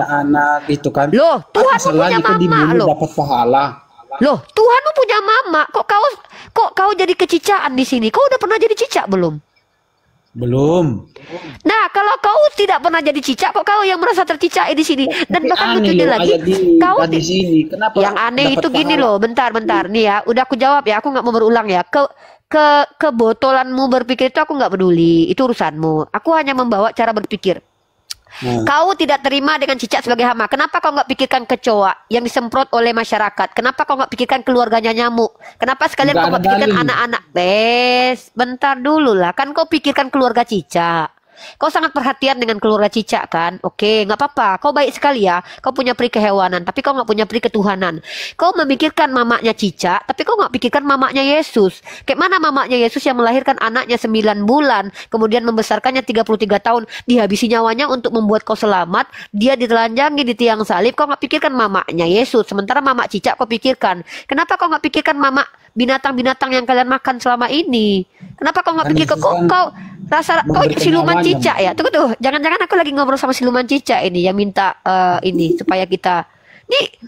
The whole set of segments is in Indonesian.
anak itu kan. Loh, Tuhan punya Masalahnya kan mama dibunuh loh. dapat pahala. Loh, Tuhanmu punya mama. Kok kau jadi kecicaan di sini? Kau udah pernah jadi cicak belum? Belum. Nah, kalau kau tidak pernah jadi cicak, kok kau yang merasa tercicak di sini? Dan Tapi bahkan aneh lucunya loh, lagi, ayat kau di sini. Kenapa yang aneh dapat itu gini pahala? loh. Bentar, nih ya. Udah aku jawab ya. Aku nggak mau berulang ya. Kebotolanmu berpikir itu aku nggak peduli. Itu urusanmu. Aku hanya membawa cara berpikir. Kau tidak terima dengan cicak sebagai hama. Kenapa kau nggak pikirkan kecoa yang disemprot oleh masyarakat? Kenapa kau nggak pikirkan keluarganya nyamuk? Kenapa sekalian kau nggak pikirkan anak-anak? Bentar dulu lah. Kan kau pikirkan keluarga cicak. Kau sangat perhatian dengan keluarga cicak kan? Oke, nggak apa-apa. Kau baik sekali ya. Kau punya peri kehewanan, tapi kau nggak punya peri ketuhanan. Kau memikirkan mamaknya cicak, tapi kau nggak pikirkan mamaknya Yesus. Kayak mana mamaknya Yesus yang melahirkan anaknya 9 bulan, kemudian membesarkannya 33 tahun, dihabisi nyawanya untuk membuat kau selamat. Dia ditelanjangi di tiang salib. Kau nggak pikirkan mamaknya Yesus. Sementara mamak cicak kau pikirkan. Kenapa kau nggak pikirkan mamak binatang-binatang yang kalian makan selama ini? Kenapa kau nggak pikir kau rasa kau siluman cicak ya? Tunggu, jangan-jangan aku lagi ngobrol sama siluman cicak ini yang minta ini supaya kita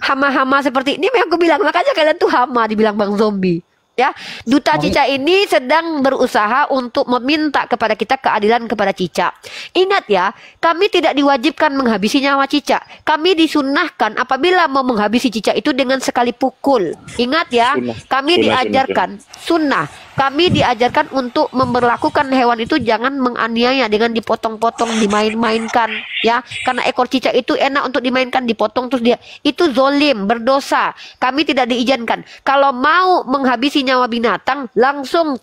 hama-hama seperti ini. Memang aku bilang makanya kalian tuh hama, dibilang Bang Zombie. Ya, duta cicak ini sedang berusaha untuk meminta kepada kita keadilan kepada cicak. Ingat ya, kami tidak diwajibkan menghabisi nyawa cicak. Kami disunahkan apabila mau menghabisi cicak itu dengan sekali pukul. Ingat ya, kami diajarkan sunnah. Kami diajarkan untuk memperlakukan hewan itu jangan menganiaya dengan dipotong-potong, dimain-mainkan, ya. Karena ekor cicak itu enak untuk dimainkan, dipotong terus dia itu zolim, berdosa. Kami tidak diizinkan. Kalau mau menghabisi nyawa binatang, langsung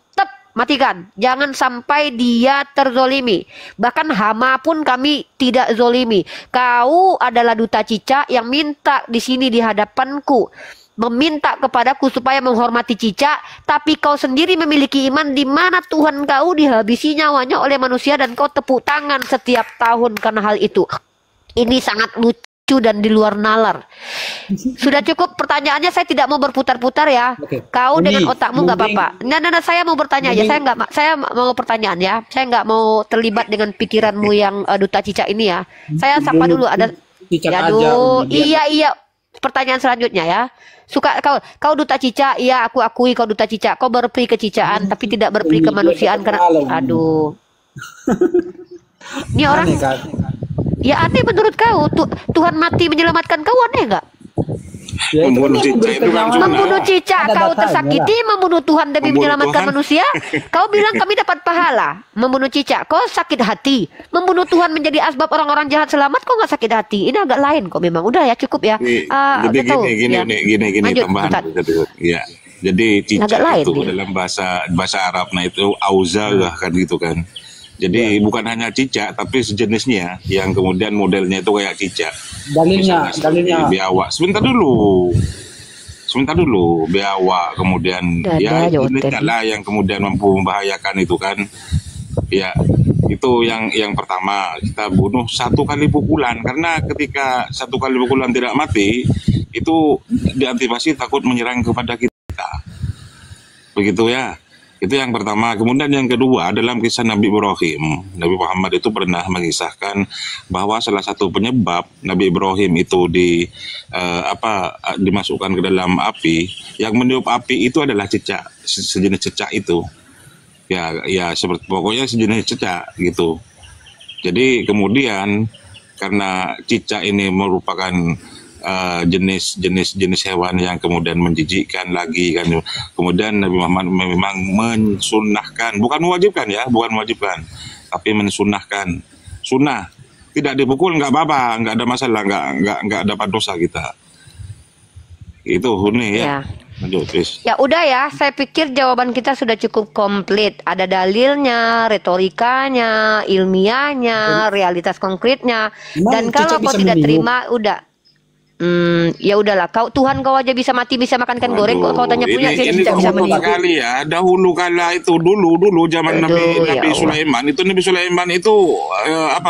matikan. Jangan sampai dia terzolimi. Bahkan hama pun kami tidak zolimi. Kau adalah duta cicak yang minta di sini di hadapanku, meminta kepadaku supaya menghormati cicak, tapi kau sendiri memiliki iman di mana Tuhan kau dihabisi nyawanya oleh manusia dan kau tepuk tangan setiap tahun karena hal itu. Ini sangat lucu dan di luar nalar. Sudah cukup pertanyaannya, saya tidak mau berputar-putar ya. Kau dengan otakmu nggak apa-apa. Nah, saya mau bertanya aja. Saya mau pertanyaan ya. Saya nggak mau terlibat dengan pikiranmu yang duta cicak ini ya. Saya sapa dulu ada. Aduh, iya. Pertanyaan selanjutnya ya. Suka kau duta cicak, iya aku akui kau duta cicak. Kau berperi kecicaan tapi tidak berperi kemanusiaan karena aduh. Ini orang ya aneh menurut kau. Tuhan mati menyelamatkan kau, aneh enggak? Ya, membunuh cicak itu kan membunuh cicak, kau tersakiti, membunuh Tuhan demi menyelamatkan manusia. Kau bilang kami dapat pahala. Membunuh cicak, kau sakit hati. Membunuh Tuhan menjadi asbab orang-orang jahat selamat, kau nggak sakit hati. Ini agak lain kok memang. Udah ya, cukup ya. Jadi gini tambahan. Ya. Jadi cicak itu dalam bahasa Arab, nah itu auzah kan gitu kan. Jadi bukan hanya cicak tapi sejenisnya yang kemudian modelnya itu kayak cicak. Dalilnya biawak. Sebentar dulu. Biawak kemudian ya ini lah yang kemudian mampu membahayakan itu kan. Ya, itu yang pertama, kita bunuh 1 kali pukulan, karena ketika 1 kali pukulan tidak mati itu diantisipasi takut menyerang kepada kita. Begitu ya. Itu yang pertama. Kemudian yang kedua, dalam kisah Nabi Ibrahim, Nabi Muhammad itu pernah mengisahkan bahwa salah satu penyebab Nabi Ibrahim itu dimasukkan ke dalam api, yang meniup api itu adalah cicak, sejenis cicak itu. Ya seperti pokoknya sejenis cicak gitu. Jadi kemudian karena cicak ini merupakan jenis hewan yang kemudian menjijikkan lagi kan. Kemudian Nabi Muhammad memang mensunahkan, bukan mewajibkan, tapi mensunahkan. Sunnah, tidak dipukul nggak apa-apa, nggak ada masalah, nggak dapat dosa kita. Itu nih ya. Lanjut, please. Ya udah ya, saya pikir jawaban kita sudah cukup komplit. Ada dalilnya, retorikanya, ilmiahnya, realitas konkretnya. Dan kalau kau tidak terima, udah. Ya udahlah, Tuhan kau aja bisa mati, bisa makan ikan goreng, kok kau tanya punya cicak bisa meniup. Kali ya, dahulu kala itu dulu zaman Nabi Sulaiman itu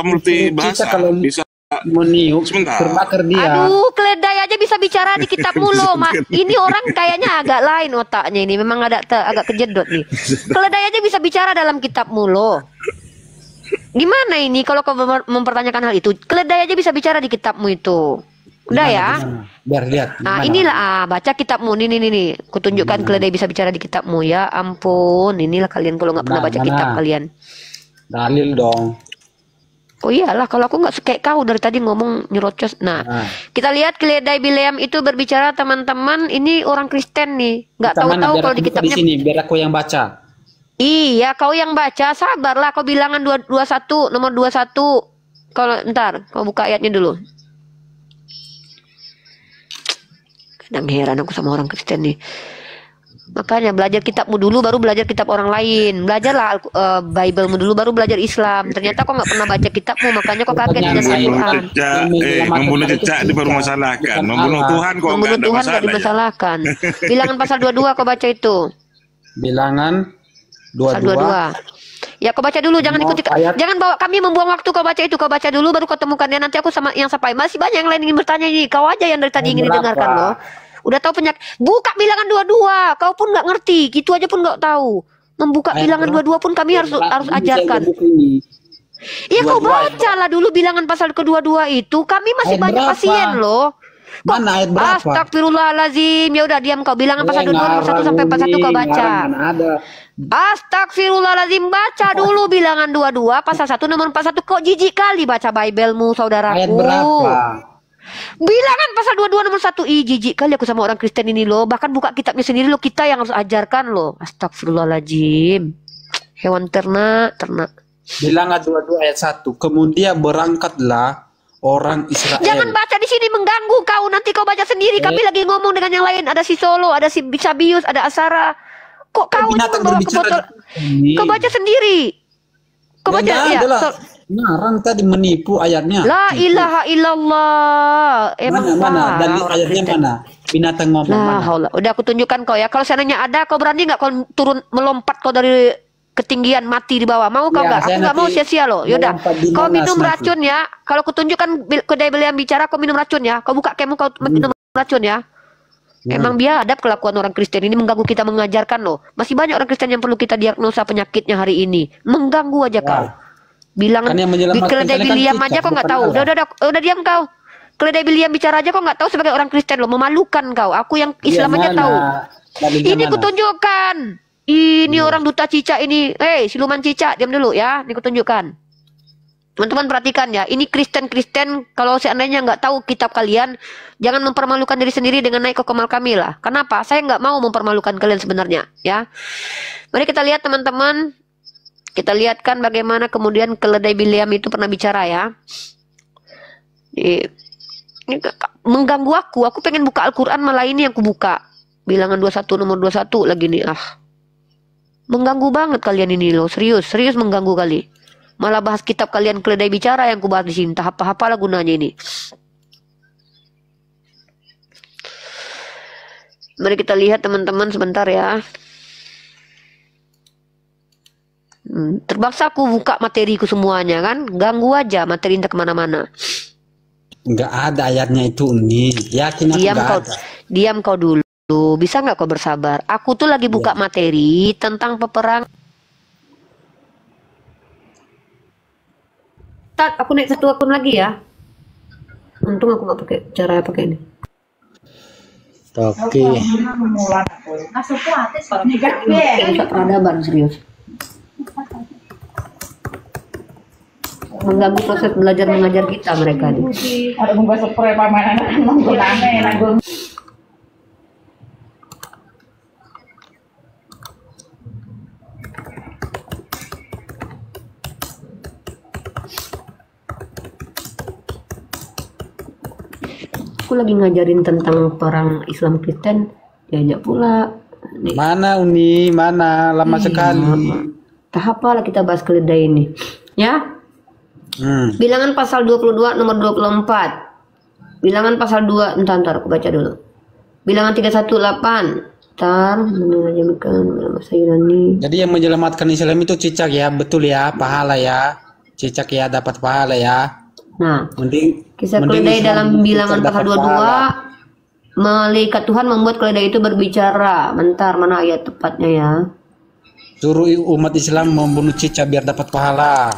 multi bahasa, bisa meniup, terbakar dia. Aduh, keledai aja bisa bicara di kitab mulu, Ini orang kayaknya agak lain otaknya ini, memang agak kejedot nih. Keledai aja bisa bicara dalam kitab mulu. Gimana ini kalau kau mempertanyakan hal itu? Keledai aja bisa bicara di kitabmu itu. Udah ya. Biar lihat. Nah, inilah baca kitabmu nih. Kutunjukkan keledai bisa bicara di kitabmu ya. Ampun, inilah kalian kalau nggak pernah baca kitab kalian. Dalil dong. Oh iyalah, kalau aku nggak kayak kau dari tadi ngomong nyerocos. Nah, kita lihat keledai Bileam itu berbicara, teman-teman. Ini orang Kristen nih, nggak tahu-tahu kalau di kitabnya. Di sini, biar aku yang baca. Iya, kau yang baca, sabarlah. Kau bilangan 21, nomor 21. Kalau ntar, kau buka ayatnya dulu. Kadang heran aku sama orang Kristen nih. Makanya belajar kitabmu dulu, baru belajar kitab orang lain. Belajarlah Bible-mu dulu, baru belajar Islam. Ternyata kau nggak pernah baca kitabmu, makanya kau kaget dengan Al-Quran. Membunuh cicak dipermasalahkan, membunuh Tuhan kok membunuh Tuhan nggak dimasalahkan. Bilangan pasal 22 kau baca itu. Bilangan 22. Ya kau baca dulu, jangan ikuti, jangan bawa kami membuang waktu. Kau baca itu, kau baca dulu baru kau temukan ya. Nanti aku sama yang sampai masih banyak yang lain ingin bertanya ini. Kau aja yang dari tadi ingin didengarkan loh. Udah tahu penyakit. Buka bilangan 22. Kau pun nggak ngerti, gitu aja pun nggak tahu. Membuka bilangan 22 pun kami harus ajarkan. Iya kau baca lah dulu bilangan pasal ke-22 itu. Kami masih banyak pasien loh. Mana ayat berapa? Astagfirullahalazim. Ya udah diam kau. Bilangan pasal 22 1 sampai 41 kau baca. Astagfirullahalazim, baca dulu bilangan 22 pasal 1 nomor 41. Kok jijik kali baca Bible-mu, saudaraku. Ayat berapa? Bilangan pasal 22 nomor 1. Ih, jijik kali aku sama orang Kristen ini loh. Bahkan buka kitabnya sendiri loh, kita yang harus ajarkan loh. Astagfirullahalazim. Hewan ternak. Bilangan 22 ayat 1. Kemudian berangkatlah orang Israel. Jangan baca di sini, mengganggu kau. Nanti kau baca sendiri. Kami lagi ngomong dengan yang lain. Ada si Solo, ada si Sabius, ada Asara. Kok kau membawa ke botol? Kau baca sendiri. Kau baca ya. Ngarang tadi menipu ayatnya. La ilaha illallah. Mana? Dalil ayatnya mana? Binatang ngomong mana? Udah aku tunjukkan kau ya. Kalau seandainya ada, kau berani nggak kau turun melompat kau dari ketinggian mati di bawah? Mau kau nggak? Aku nggak mau sia-sia loh. Yaudah. Kau minum racun ya. Kalau kutunjukkan kedai beliau bicara, kau minum racun ya. Kau buka kemu, kau minum racun ya. Emang biadab kelakuan orang Kristen ini, mengganggu kita mengajarkan loh. Masih banyak orang Kristen yang perlu kita diagnosa penyakitnya hari ini. Mengganggu aja kau. Bilang di keledai Bileam aja kau nggak tahu. Udah diam kau. Keledai Bileam bicara aja kau nggak tahu sebagai orang Kristen loh. Memalukan kau. Aku yang Islam aja tahu. Ini kutunjukkan. Ini orang duta cicak ini. Siluman cicak, diam dulu ya. Ini kutunjukkan. Teman-teman perhatikan ya. Ini Kristen-Kristen, kalau seandainya nggak tahu kitab kalian, jangan mempermalukan diri sendiri dengan naik ke kemal kami lah. Kenapa? Saya nggak mau mempermalukan kalian sebenarnya ya. Mari kita lihat teman-teman. Kita lihatkan bagaimana kemudian keledai Bileam itu pernah bicara ya. Ini mengganggu aku. Aku pengen buka Al-Quran, malah ini yang aku buka. Bilangan 21 nomor 21 lagi nih. Mengganggu banget kalian ini loh. Serius mengganggu kali. Malah bahas kitab kalian keledai bicara yang aku bahas di sini. Tahap apalah gunanya ini. Mari kita lihat teman-teman sebentar ya. Terpaksa aku buka materiku semuanya kan. Ganggu aja materi entah kemana-mana. Nggak ada ayatnya itu nih. Yakin aku nggak ada. Diam kau dulu. Bisa nggak kau bersabar? Aku tuh lagi buka materi tentang peperangan. Aku naik satu akun lagi ya. Untung aku nggak pakai cara pakai ini. Oke. Peradaban serius. Mengganggu proses belajar mengajar kita mereka nih. Ada membuat spray paman anak menggunakan. Aku lagi ngajarin tentang perang Islam Kristen, diajak pula. Nih. Mana Uni? Mana? Lama sekali. Tahap apa lah kita bahas keledai ini. Ya? Bilangan pasal 22 nomor 24. Bilangan pasal 2, entar aku baca dulu. Bilangan 318. Jadi yang menyelamatkan Islam itu cicak ya, betul ya, pahala ya. Cicak ya, dapat pahala ya. Nah, kisah keledai dalam bilangan pasal 22, malaikat Tuhan membuat keledai itu berbicara. Bentar, mana ayat tepatnya ya? Suruh umat Islam membunuh cicak biar dapat pahala.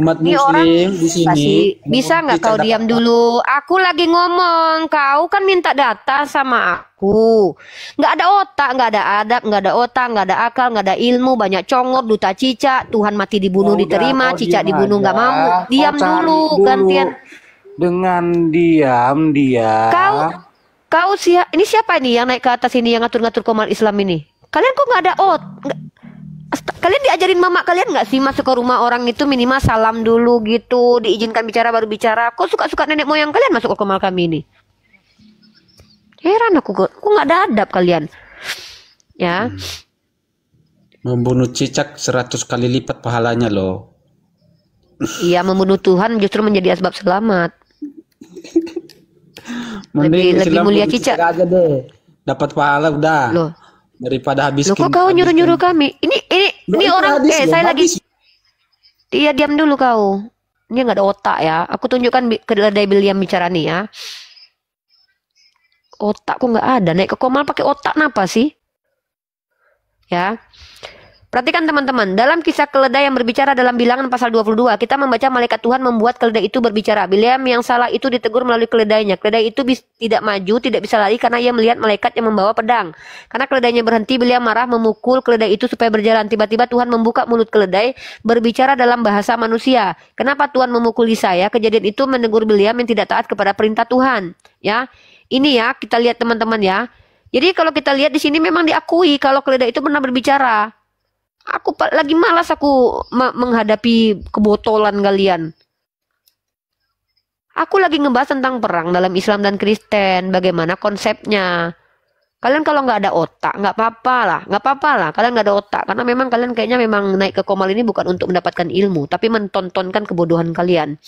Umat Ini orang muslim di sini pasti bisa nggak cicak kau dapat diam dulu? Aku lagi ngomong, kau kan minta data sama aku. Nggak ada otak, nggak ada adab, nggak ada otak, nggak ada akal, nggak ada ilmu, banyak congor, duta cicak, Tuhan mati dibunuh Ya udah, diterima, kau cicak diam dibunuh nggak aja. mau. Kau Diam cari dulu, dulu. gantian. Dengan diam dia. Kau ini siapa ini yang naik ke atas ini yang ngatur-ngatur komal Islam ini? Kalian kok nggak ada kalian diajarin mama kalian nggak sih masuk ke rumah orang itu minimal salam dulu gitu, diizinkan bicara baru bicara. Kok suka-suka nenek moyang kalian masuk ke komal kami ini? Heran aku kok nggak ada adab kalian. Ya. membunuh cicak 100 kali lipat pahalanya loh. Iya, membunuh Tuhan justru menjadi asbab selamat. Lebih mulia cicak aja deh. Dapat pahala udah. Loh. Daripada habis. Loh, kok kau nyuruh-nyuruh kami? Ini orang saya lagi. Iya, diam dulu kau. Ini nggak ada otak ya. Aku tunjukkan keledai William bicara nih ya. Otak kok nggak ada. Naik ke komal pakai otak napa sih? Ya. Perhatikan teman-teman, dalam kisah keledai yang berbicara dalam Bilangan pasal 22, kita membaca malaikat Tuhan membuat keledai itu berbicara. Bileam yang salah itu ditegur melalui keledainya. Keledai itu tidak maju, tidak bisa lari karena ia melihat malaikat yang membawa pedang. Karena keledainya berhenti, Bileam marah memukul keledai itu supaya berjalan. Tiba-tiba Tuhan membuka mulut keledai, berbicara dalam bahasa manusia. Kenapa Tuhan memukuli saya? Kejadian itu menegur Bileam yang tidak taat kepada perintah Tuhan. Ya, ini ya kita lihat teman-teman ya. Jadi kalau kita lihat di sini memang diakui kalau keledai itu benar berbicara. Aku lagi malas aku menghadapi kebotolan kalian. Aku lagi ngebahas tentang perang dalam Islam dan Kristen, bagaimana konsepnya. Kalian kalau nggak ada otak, nggak apa-apa lah. Kalian nggak ada otak, karena memang kalian kayaknya memang naik ke komal ini bukan untuk mendapatkan ilmu, tapi mentontonkan kebodohan kalian.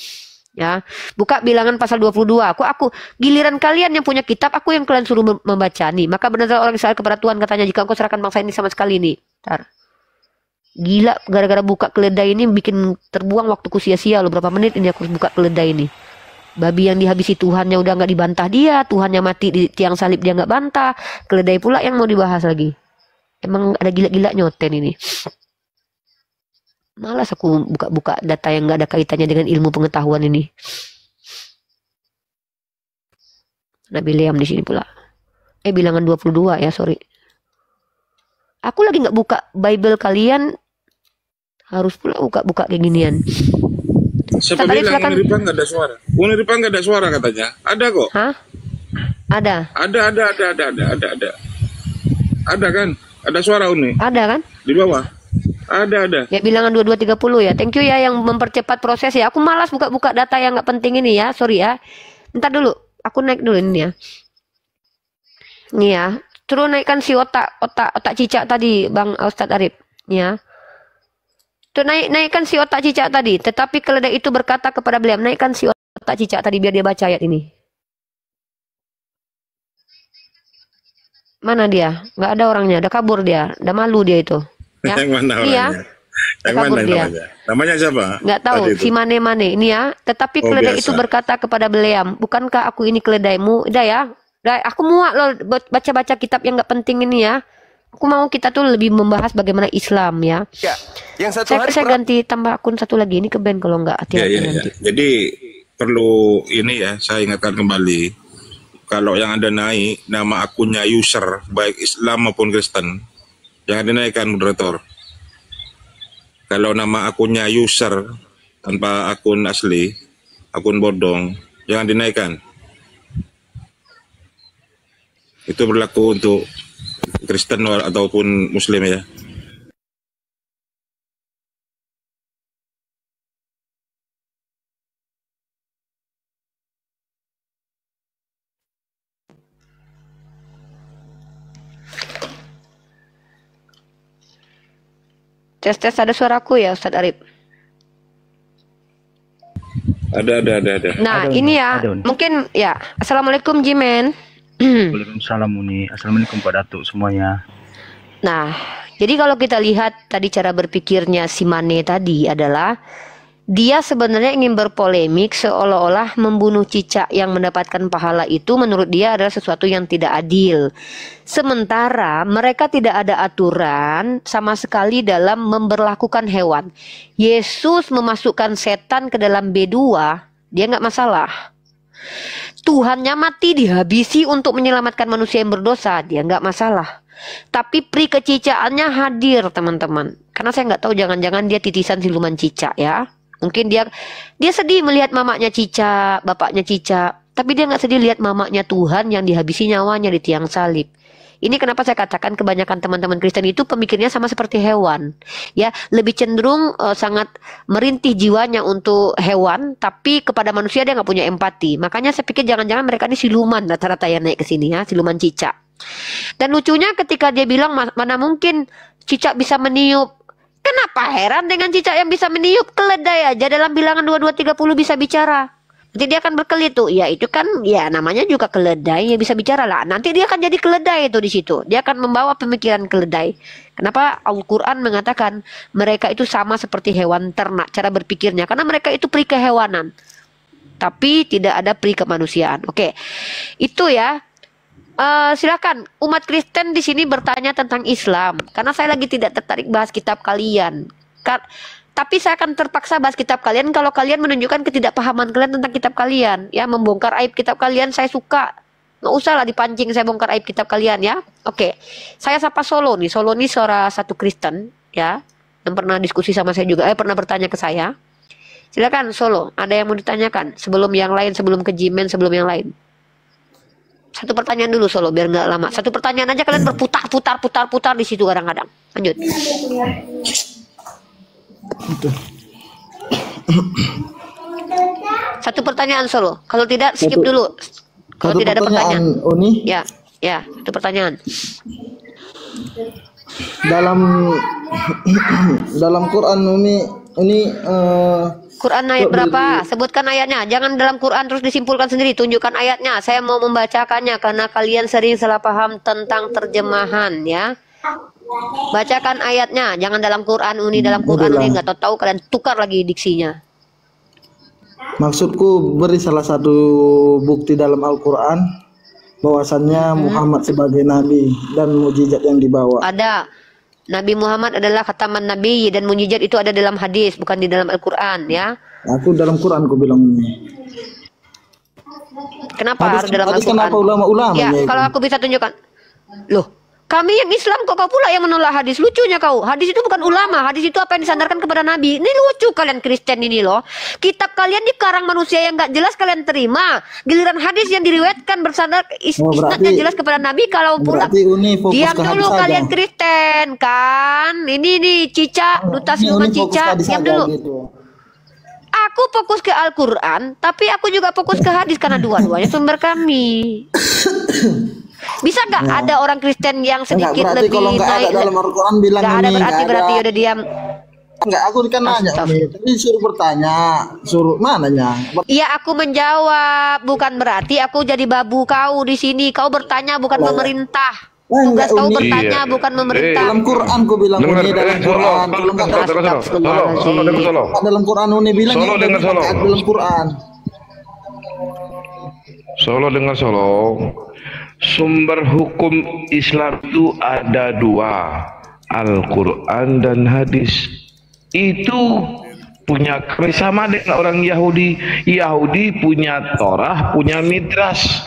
Ya, buka Bilangan pasal 22. Aku giliran kalian yang punya kitab, aku yang kalian suruh membaca nih. Maka benar orang Israel kepada Tuhan katanya, jika engkau serahkan bangsa ini sama sekali nih. Ntar. Gila, gara-gara buka keledai ini bikin terbuang waktuku sia-sia loh. Berapa menit ini aku buka keledai ini. Babi yang dihabisi Tuhannya udah nggak dibantah dia. Tuhannya mati di tiang salib dia nggak bantah. Keledai pula yang mau dibahas lagi. Emang ada gila-gila nyoten ini. Malas aku buka-buka data yang nggak ada kaitannya dengan ilmu pengetahuan ini. Nabi Liam di sini pula. Bilangan 22 ya, sorry. Aku lagi nggak buka Bible kalian, harus pula buka kayak ginian. Siapa bilang Uniripa nggak ada suara? Uniripa nggak ada suara katanya. Ada kok. Hah? Ada. Ada. Ada kan? Ada suara Uni. Ada kan? Di bawah. Ada. Ya Bilangan 22:30 ya. Thank you ya yang mempercepat proses ya. Aku malas buka-buka data yang nggak penting ini ya. Sorry ya. Bentar dulu. Aku naik dulu ini ya. Nih ya. Terus naikkan si otak cicak tadi, Bang Ustadz Arif. Ya. Tuh naikkan si otak cicak tadi. Tetapi keledai itu berkata kepada beliau, naikkan si otak cicak tadi biar dia baca ayat ini. Mana dia? Nggak ada orangnya. Udah kabur dia. Udah malu dia itu. Ya. Yang mana orangnya? Iya. Yang kabur mana dia. namanya? Namanya siapa? Nggak tahu. Si Mane. Ini ya. Tetapi keledai itu berkata kepada beliau, bukankah aku ini keledaimu? Udah ya. Aku muak loh baca-baca kitab yang nggak penting ini ya. Aku mau kita tuh lebih membahas bagaimana Islam ya. Ya, yang satu saya ganti tambah akun satu lagi ini ke band kalau nggak hati-hati nanti. Ya. Jadi perlu ini ya, saya ingatkan kembali. Kalau yang Anda naik nama akunnya user baik Islam maupun Kristen, jangan dinaikkan moderator. Kalau nama akunnya user tanpa akun asli, akun bodong, jangan dinaikkan. Itu berlaku untuk Kristen ataupun Muslim ya. Tes ada suaraku ya Ustadz Arif. Ada. Nah ada, ini ya ada. Mungkin ya. Assalamualaikum Jimen. Waalaikumsalam Uni. Assalamualaikum Pak Datuk semuanya. Nah, jadi kalau kita lihat tadi cara berpikirnya si Mane tadi adalah dia sebenarnya ingin berpolemik seolah-olah membunuh cicak yang mendapatkan pahala itu menurut dia adalah sesuatu yang tidak adil. Sementara mereka tidak ada aturan sama sekali dalam memberlakukan hewan. Yesus memasukkan setan ke dalam B2, dia nggak masalah. Tuhannya mati dihabisi untuk menyelamatkan manusia yang berdosa, dia nggak masalah. Tapi pri kecicaannya hadir, teman-teman. Karena saya nggak tahu, jangan-jangan dia titisan siluman cicak ya. Mungkin dia sedih melihat mamanya cicak, bapaknya cicak, tapi dia nggak sedih lihat mamanya Tuhan yang dihabisi nyawanya di tiang salib. Ini kenapa saya katakan kebanyakan teman-teman Kristen itu pemikirnya sama seperti hewan, ya, lebih cenderung sangat merintih jiwanya untuk hewan, tapi kepada manusia dia nggak punya empati. Makanya saya pikir jangan-jangan mereka ini siluman rata-rata yang naik ke sini ya, siluman cicak. Dan lucunya ketika dia bilang mana mungkin cicak bisa meniup. Kenapa heran dengan cicak yang bisa meniup? Keledai aja dalam bilangan 2230 bisa bicara. Nanti dia akan berkelit tuh. Ya itu kan ya namanya juga keledai yang bisa bicara lah. Nanti dia akan jadi keledai itu di situ. Dia akan membawa pemikiran keledai. Kenapa Al-Qur'an mengatakan mereka itu sama seperti hewan ternak cara berpikirnya? Karena mereka itu peri kehewanan. Tapi tidak ada peri kemanusiaan. Oke. Itu ya. Silakan umat Kristen di sini bertanya tentang Islam karena saya lagi tidak tertarik bahas kitab kalian. Tapi saya akan terpaksa bahas kitab kalian kalau kalian menunjukkan ketidakpahaman kalian tentang kitab kalian, ya, membongkar aib kitab kalian. Saya suka, nggak usah lah dipancing saya bongkar aib kitab kalian ya. Oke, saya sapa Solo nih. Solo nih seorang satu Kristen ya yang pernah diskusi sama saya juga, pernah bertanya ke saya. Silakan Solo, ada yang mau ditanyakan sebelum yang lain, sebelum ke Jimen, sebelum yang lain. Satu pertanyaan dulu Solo biar nggak lama. Satu pertanyaan aja, kalian berputar di situ kadang-kadang. Lanjut. Satu pertanyaan Solo. Kalau tidak skip dulu. Kalau tidak ada pertanyaan. Uni. Ya, satu pertanyaan. Dalam Quran Uni Quran ayat berapa? Sebutkan ayatnya. Jangan dalam Quran terus disimpulkan sendiri. Tunjukkan ayatnya. Saya mau membacakannya karena kalian sering salah paham tentang terjemahan ya. Bacakan ayatnya. Jangan dalam Quran Uni, dalam Quran Uni nggak tahu kalian tukar lagi diksinya. Maksudku beri salah satu bukti dalam Al-Quran bahwasannya Muhammad sebagai nabi dan mukjizat yang dibawa. Ada. Nabi Muhammad adalah khataman nabi dan mukjizat itu ada dalam hadis, bukan di dalam Al-Quran ya. Aku dalam Quran aku bilang ini. Kenapa harus dalam Al-Quran? Kenapa ulama-ulama ya, itu? kalau aku bisa tunjukkan. Loh, kami yang Islam kok kau pula yang menolak hadis? Lucunya kau. Hadis itu bukan ulama, hadis itu apa yang disandarkan kepada Nabi. Ini lucu kalian Kristen ini loh. Kitab kalian dikarang manusia yang nggak jelas kalian terima. Giliran hadis yang diriwayatkan bersandar isnadnya jelas kepada Nabi. Kalau pula diam dulu kalian Kristen kan. Ini nih cicak, duta siluman cicak. Diam dulu. Gitu. Aku fokus ke Al-Quran, tapi aku juga fokus ke hadis karena dua-duanya sumber kami. Bisa nggak ada orang Kristen yang sedikit lebih naik? Dalam Al-Quran bilang nggak ada berarti udah diam. Enggak, aku kan nanya nih, tapi suruh bertanya, suruh mananya? Iya, aku menjawab, bukan berarti aku jadi babu kau di sini. Kau bertanya bukan pemerintah. Tugas kau bertanya bukan pemerintah. Dalam Quran ku bilang ini dalam Quran. Kalau enggak dalam Quran ini bilang dalam Quran. Solo dengar Solo. Sumber hukum Islam itu ada dua, Al-Quran dan hadis. Itu punya kami sama dengan orang Yahudi. Yahudi punya Torah, punya Midrash.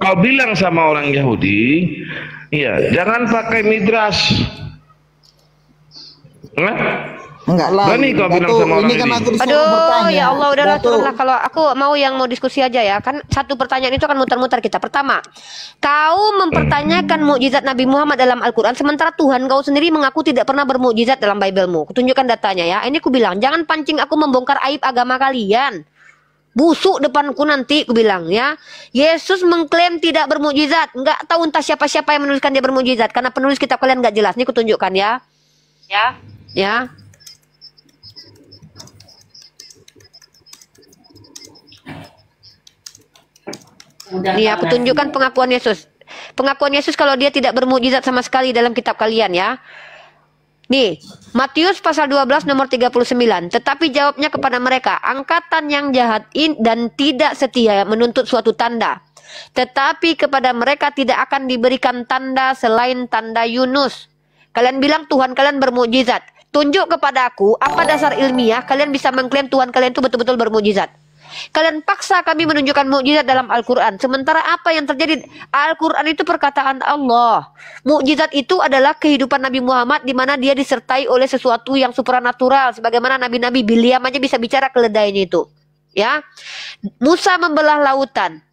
Kau bilang sama orang Yahudi, ya jangan pakai Midrash. Enggak lah. Berani kau bilang sama orang ini. Aduh, ya Allah, udahlah turunlah. Kalau aku mau yang mau diskusi aja ya. Kan satu pertanyaan itu akan muter-muter kita. Pertama, kau mempertanyakan mukjizat Nabi Muhammad dalam Al-Quran, sementara Tuhan kau sendiri mengaku tidak pernah bermukjizat dalam Bible-mu. Kutunjukkan datanya ya. Ini aku bilang, jangan pancing aku membongkar aib agama kalian. Busuk depanku nanti, aku bilang ya. Yesus mengklaim tidak bermukjizat. Enggak tahu entah siapa-siapa yang menuliskan dia bermukjizat. Karena penulis kitab kalian enggak jelas. Ini kutunjukkan ya. Ya. Nih aku tunjukkan pengakuan Yesus. Pengakuan Yesus kalau dia tidak bermukjizat sama sekali dalam kitab kalian ya. Nih, Matius pasal 12 nomor 39. Tetapi jawabnya kepada mereka, angkatan yang jahat dan tidak setia menuntut suatu tanda. Tetapi kepada mereka tidak akan diberikan tanda selain tanda Yunus. Kalian bilang Tuhan kalian bermukjizat. Tunjuk kepada aku apa dasar ilmiah kalian bisa mengklaim Tuhan kalian itu betul-betul bermukjizat. Kalian paksa kami menunjukkan mukjizat dalam Al-Quran. Sementara apa yang terjadi? Al-Quran itu perkataan Allah. Mukjizat itu adalah kehidupan Nabi Muhammad di mana dia disertai oleh sesuatu yang supranatural. Sebagaimana Nabi-Nabi Biliam aja bisa bicara keledainya itu. Ya, Musa membelah lautan.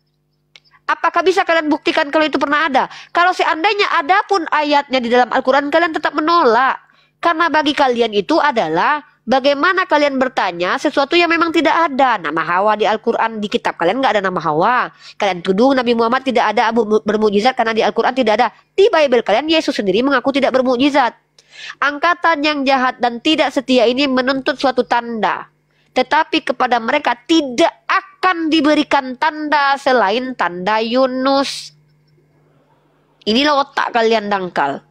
Apakah bisa kalian buktikan kalau itu pernah ada? Kalau seandainya ada pun ayatnya di dalam Al-Quran, kalian tetap menolak. Karena bagi kalian itu adalah bagaimana kalian bertanya sesuatu yang memang tidak ada. Nama Hawa di Al-Quran, di kitab kalian nggak ada nama Hawa. Kalian tuduh Nabi Muhammad tidak ada bermukjizat karena di Al-Quran tidak ada. Di Bible kalian Yesus sendiri mengaku tidak bermukjizat. Angkatan yang jahat dan tidak setia ini menuntut suatu tanda. Tetapi kepada mereka tidak akan diberikan tanda selain tanda Yunus. Inilah otak kalian dangkal.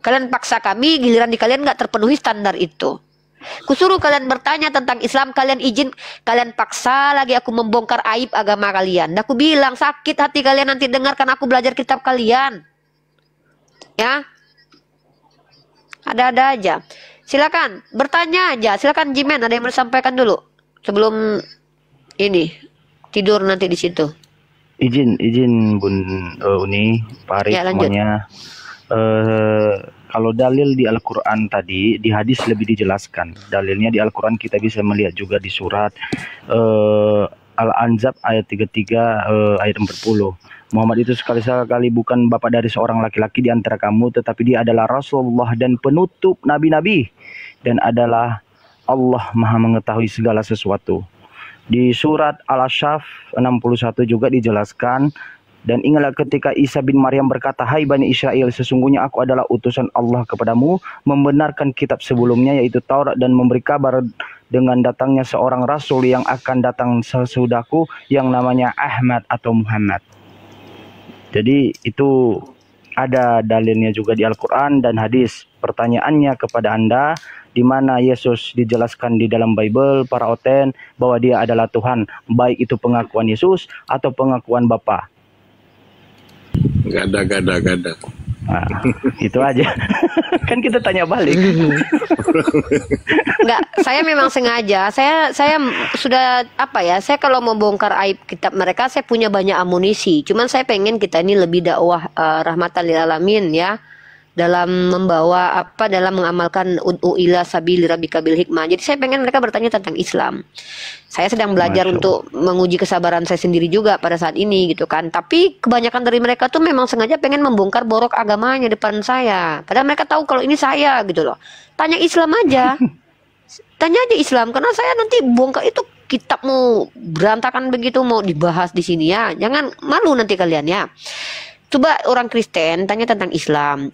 Kalian paksa kami, giliran di kalian nggak terpenuhi standar itu. Kusuruh kalian bertanya tentang Islam, kalian izin, kalian paksa lagi aku membongkar aib agama kalian. Dan aku bilang sakit hati kalian nanti dengarkan aku belajar kitab kalian. Ya, ada-ada aja. Silakan bertanya aja. Silakan Jimen, ada yang mau disampaikan dulu sebelum ini tidur nanti di situ. Izin Bun Uni, Pak Arif, Ya, lanjut. semuanya. Kalau dalil di Al-Quran tadi, di hadis lebih dijelaskan. Dalilnya di Al-Quran kita bisa melihat juga di surat Al-Anzab ayat 33 ayat 40. Muhammad itu sekali-sekali bukan bapak dari seorang laki-laki di antara kamu, tetapi dia adalah Rasulullah dan penutup nabi-nabi, dan adalah Allah Maha mengetahui segala sesuatu. Di surat Al-Asyaf 61 juga dijelaskan, dan ingatlah ketika Isa bin Maryam berkata, hai Bani Israel, sesungguhnya aku adalah utusan Allah kepadamu, membenarkan kitab sebelumnya yaitu Taurat, dan memberi kabar dengan datangnya seorang Rasul yang akan datang sesudahku yang namanya Ahmad atau Muhammad. Jadi itu ada dalilnya juga di Al-Quran dan hadis. Pertanyaannya kepada Anda, di mana Yesus dijelaskan di dalam Bible, para oten, bahwa dia adalah Tuhan, baik itu pengakuan Yesus atau pengakuan Bapa. Gak ada. Nah, itu aja. Kan kita tanya balik. Enggak, saya memang sengaja. Saya sudah saya kalau mau bongkar aib kitab mereka, saya punya banyak amunisi. Cuman saya pengen kita ini lebih dakwah rahmatan lil alamin ya. Dalam membawa dalam mengamalkan ud'u ila sabili rabbika bil hikmah. Jadi saya pengen mereka bertanya tentang Islam. Saya sedang belajar untuk menguji kesabaran saya sendiri juga pada saat ini gitu kan. Tapi kebanyakan dari mereka tuh memang sengaja pengen membongkar borok agamanya depan saya. Padahal mereka tahu kalau ini saya gitu loh. Tanya Islam aja. Tanya aja Islam, karena saya nanti bongkar itu kitab mau berantakan begitu mau dibahas di sini ya. Jangan malu nanti kalian ya. Coba orang Kristen tanya tentang Islam.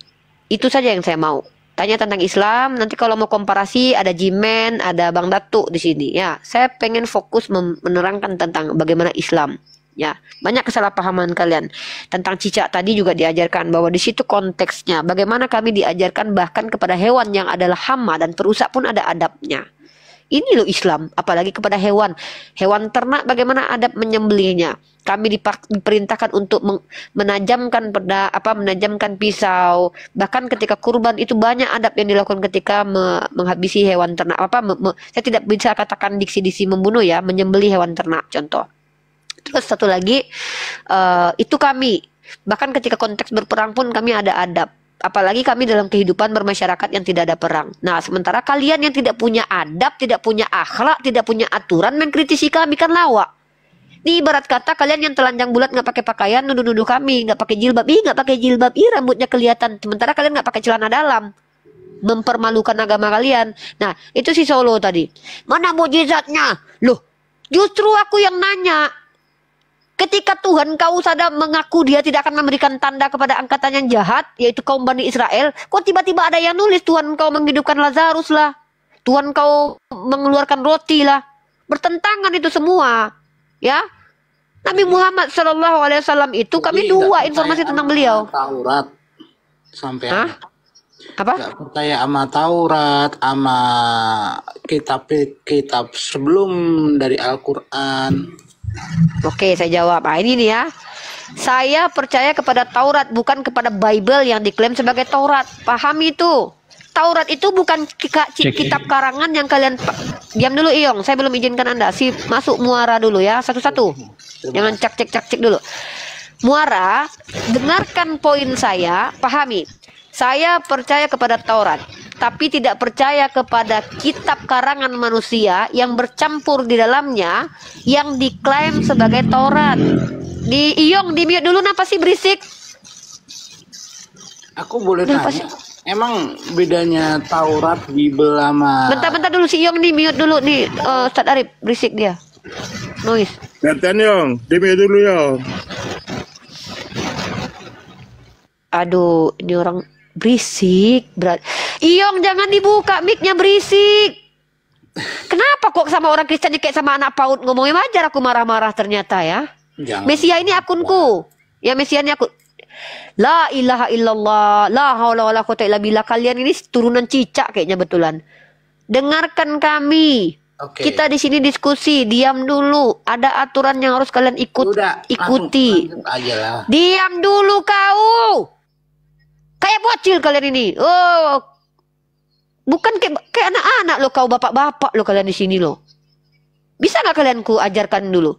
Itu saja yang saya mau. Tanya tentang Islam, nanti kalau mau komparasi ada Jimen, ada Bang Datu di sini ya. Saya pengen fokus menerangkan tentang bagaimana Islam. Ya, banyak kesalahpahaman kalian tentang cicak tadi juga diajarkan bahwa di situ konteksnya bagaimana kami diajarkan bahkan kepada hewan yang adalah hama dan perusak pun ada adabnya. Ini loh Islam, apalagi kepada hewan ternak bagaimana adab menyembelihnya. Kami diperintahkan untuk menajamkan menajamkan pisau. Bahkan ketika kurban itu banyak adab yang dilakukan ketika menghabisi hewan ternak. Saya tidak bisa katakan diksi-diksi membunuh ya, menyembelih hewan ternak contoh. Terus satu lagi itu kami bahkan ketika konteks berperang pun kami ada adab. Apalagi kami dalam kehidupan bermasyarakat yang tidak ada perang. Nah, sementara kalian yang tidak punya adab, tidak punya akhlak, tidak punya aturan mengkritisi kami kan lawak. Ini ibarat kata kalian yang telanjang bulat nggak pakai pakaian nuduh-nuduh kami nggak pakai jilbab, nggak pakai jilbab, rambutnya kelihatan. Sementara kalian nggak pakai celana dalam, mempermalukan agama kalian. Nah, itu si Solo tadi. Mana mukjizatnya? Loh, justru aku yang nanya. Ketika Tuhan kau sadar mengaku dia tidak akan memberikan tanda kepada angkatan yang jahat, yaitu kaum Bani Israel, kok tiba-tiba ada yang nulis Tuhan kau menghidupkan Lazarus lah, Tuhan kau mengeluarkan roti lah, bertentangan itu semua, ya. Nabi Muhammad SAW itu kami dua informasi tentang beliau. Taurat sampai Apa? Nggak percaya sama Taurat, sama kitab-kitab sebelum dari Al-Quran. Oke, saya jawab. Ah, ini nih ya. Saya percaya kepada Taurat, bukan kepada Bible yang diklaim sebagai Taurat. Pahami itu. Taurat itu bukan kitab karangan yang kalian... Diam dulu Iyong, saya belum izinkan Anda. Masuk Muara dulu ya, satu-satu. Jangan cak-cek dulu. Muara, dengarkan poin saya, pahami. Saya percaya kepada Taurat, tapi tidak percaya kepada kitab karangan manusia yang bercampur di dalamnya yang diklaim sebagai Taurat. Di Iyong, di mute dulu, kenapa sih berisik? Aku boleh tanya, emang bedanya Taurat, Bible sama... Bentar dulu si Iyong nih, mute dulu nih, Ustadz Arif, berisik dia. Noise. Gantian Yong, di mute dulu Yong. Aduh, ini orang berisik. Iyong, jangan dibuka mic-nya, berisik. Kenapa kok sama orang Kristen kayak sama anak PAUD ngomongnya? Wajar aku marah-marah ternyata ya. Jangan. Mesia ini akunku. Ya, Mesia ini akun. La ilaha illallah, la haula wala quwata illa billah. Kalian ini turunan cicak kayaknya betulan. Dengarkan kami. Oke. Kita di sini diskusi, diam dulu. Ada aturan yang harus kalian ikuti. Langsung aja lah. Diam dulu kau. Kayak bocil kalian ini. Oh. Bukan kayak anak-anak lo, kau bapak-bapak lo kalian di sini lo. Bisa nggak kalian ku ajarkan dulu?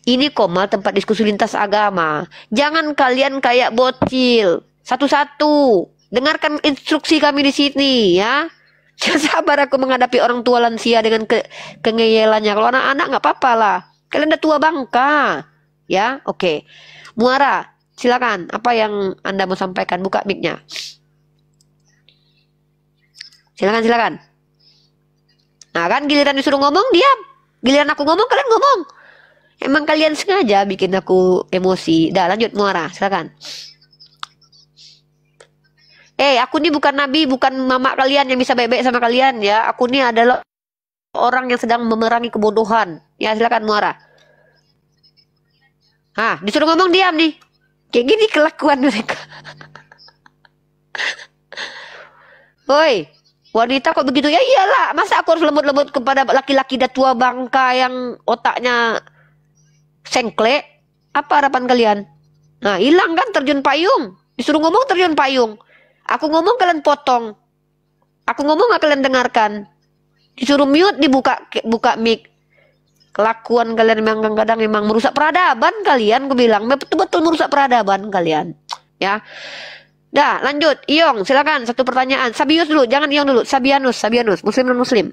Ini Komal tempat diskusi lintas agama. Jangan kalian kayak bocil. Satu-satu. Dengarkan instruksi kami di sini ya. Jangan sabar aku menghadapi orang tua lansia dengan kengeyelannya. Kalau anak-anak nggak apa-apa lah. Kalian udah tua bangka. Ya, oke. Muara, silakan. Apa yang Anda mau sampaikan? Buka mic-nya. Silakan. Nah kan giliran disuruh ngomong, diam. Giliran aku ngomong, kalian ngomong. Emang kalian sengaja bikin aku emosi. Dah, lanjut Muara, silakan. Aku ini bukan nabi, bukan mama kalian yang bisa baik-baik sama kalian ya. Aku ini adalah orang yang sedang memerangi kebodohan. Ya, silakan Muara. Disuruh ngomong diam nih. Kayak gini kelakuan mereka. Woi, wanita kok begitu? Ya iyalah, masa aku harus lembut-lembut kepada laki-laki dah tua bangka yang otaknya sengklek? Apa harapan kalian? Nah, hilang kan terjun payung. Disuruh ngomong terjun payung. Aku ngomong kalian potong. Aku ngomong gak kalian dengarkan. Disuruh mute buka mic. Kelakuan kalian memang kadang-kadang memang merusak peradaban kalian. Aku bilang betul-betul merusak peradaban kalian. Ya. Dah, lanjut. Iyong, silakan satu pertanyaan. Sabius dulu, jangan Iyong dulu. Sabianus, Muslim non Muslim.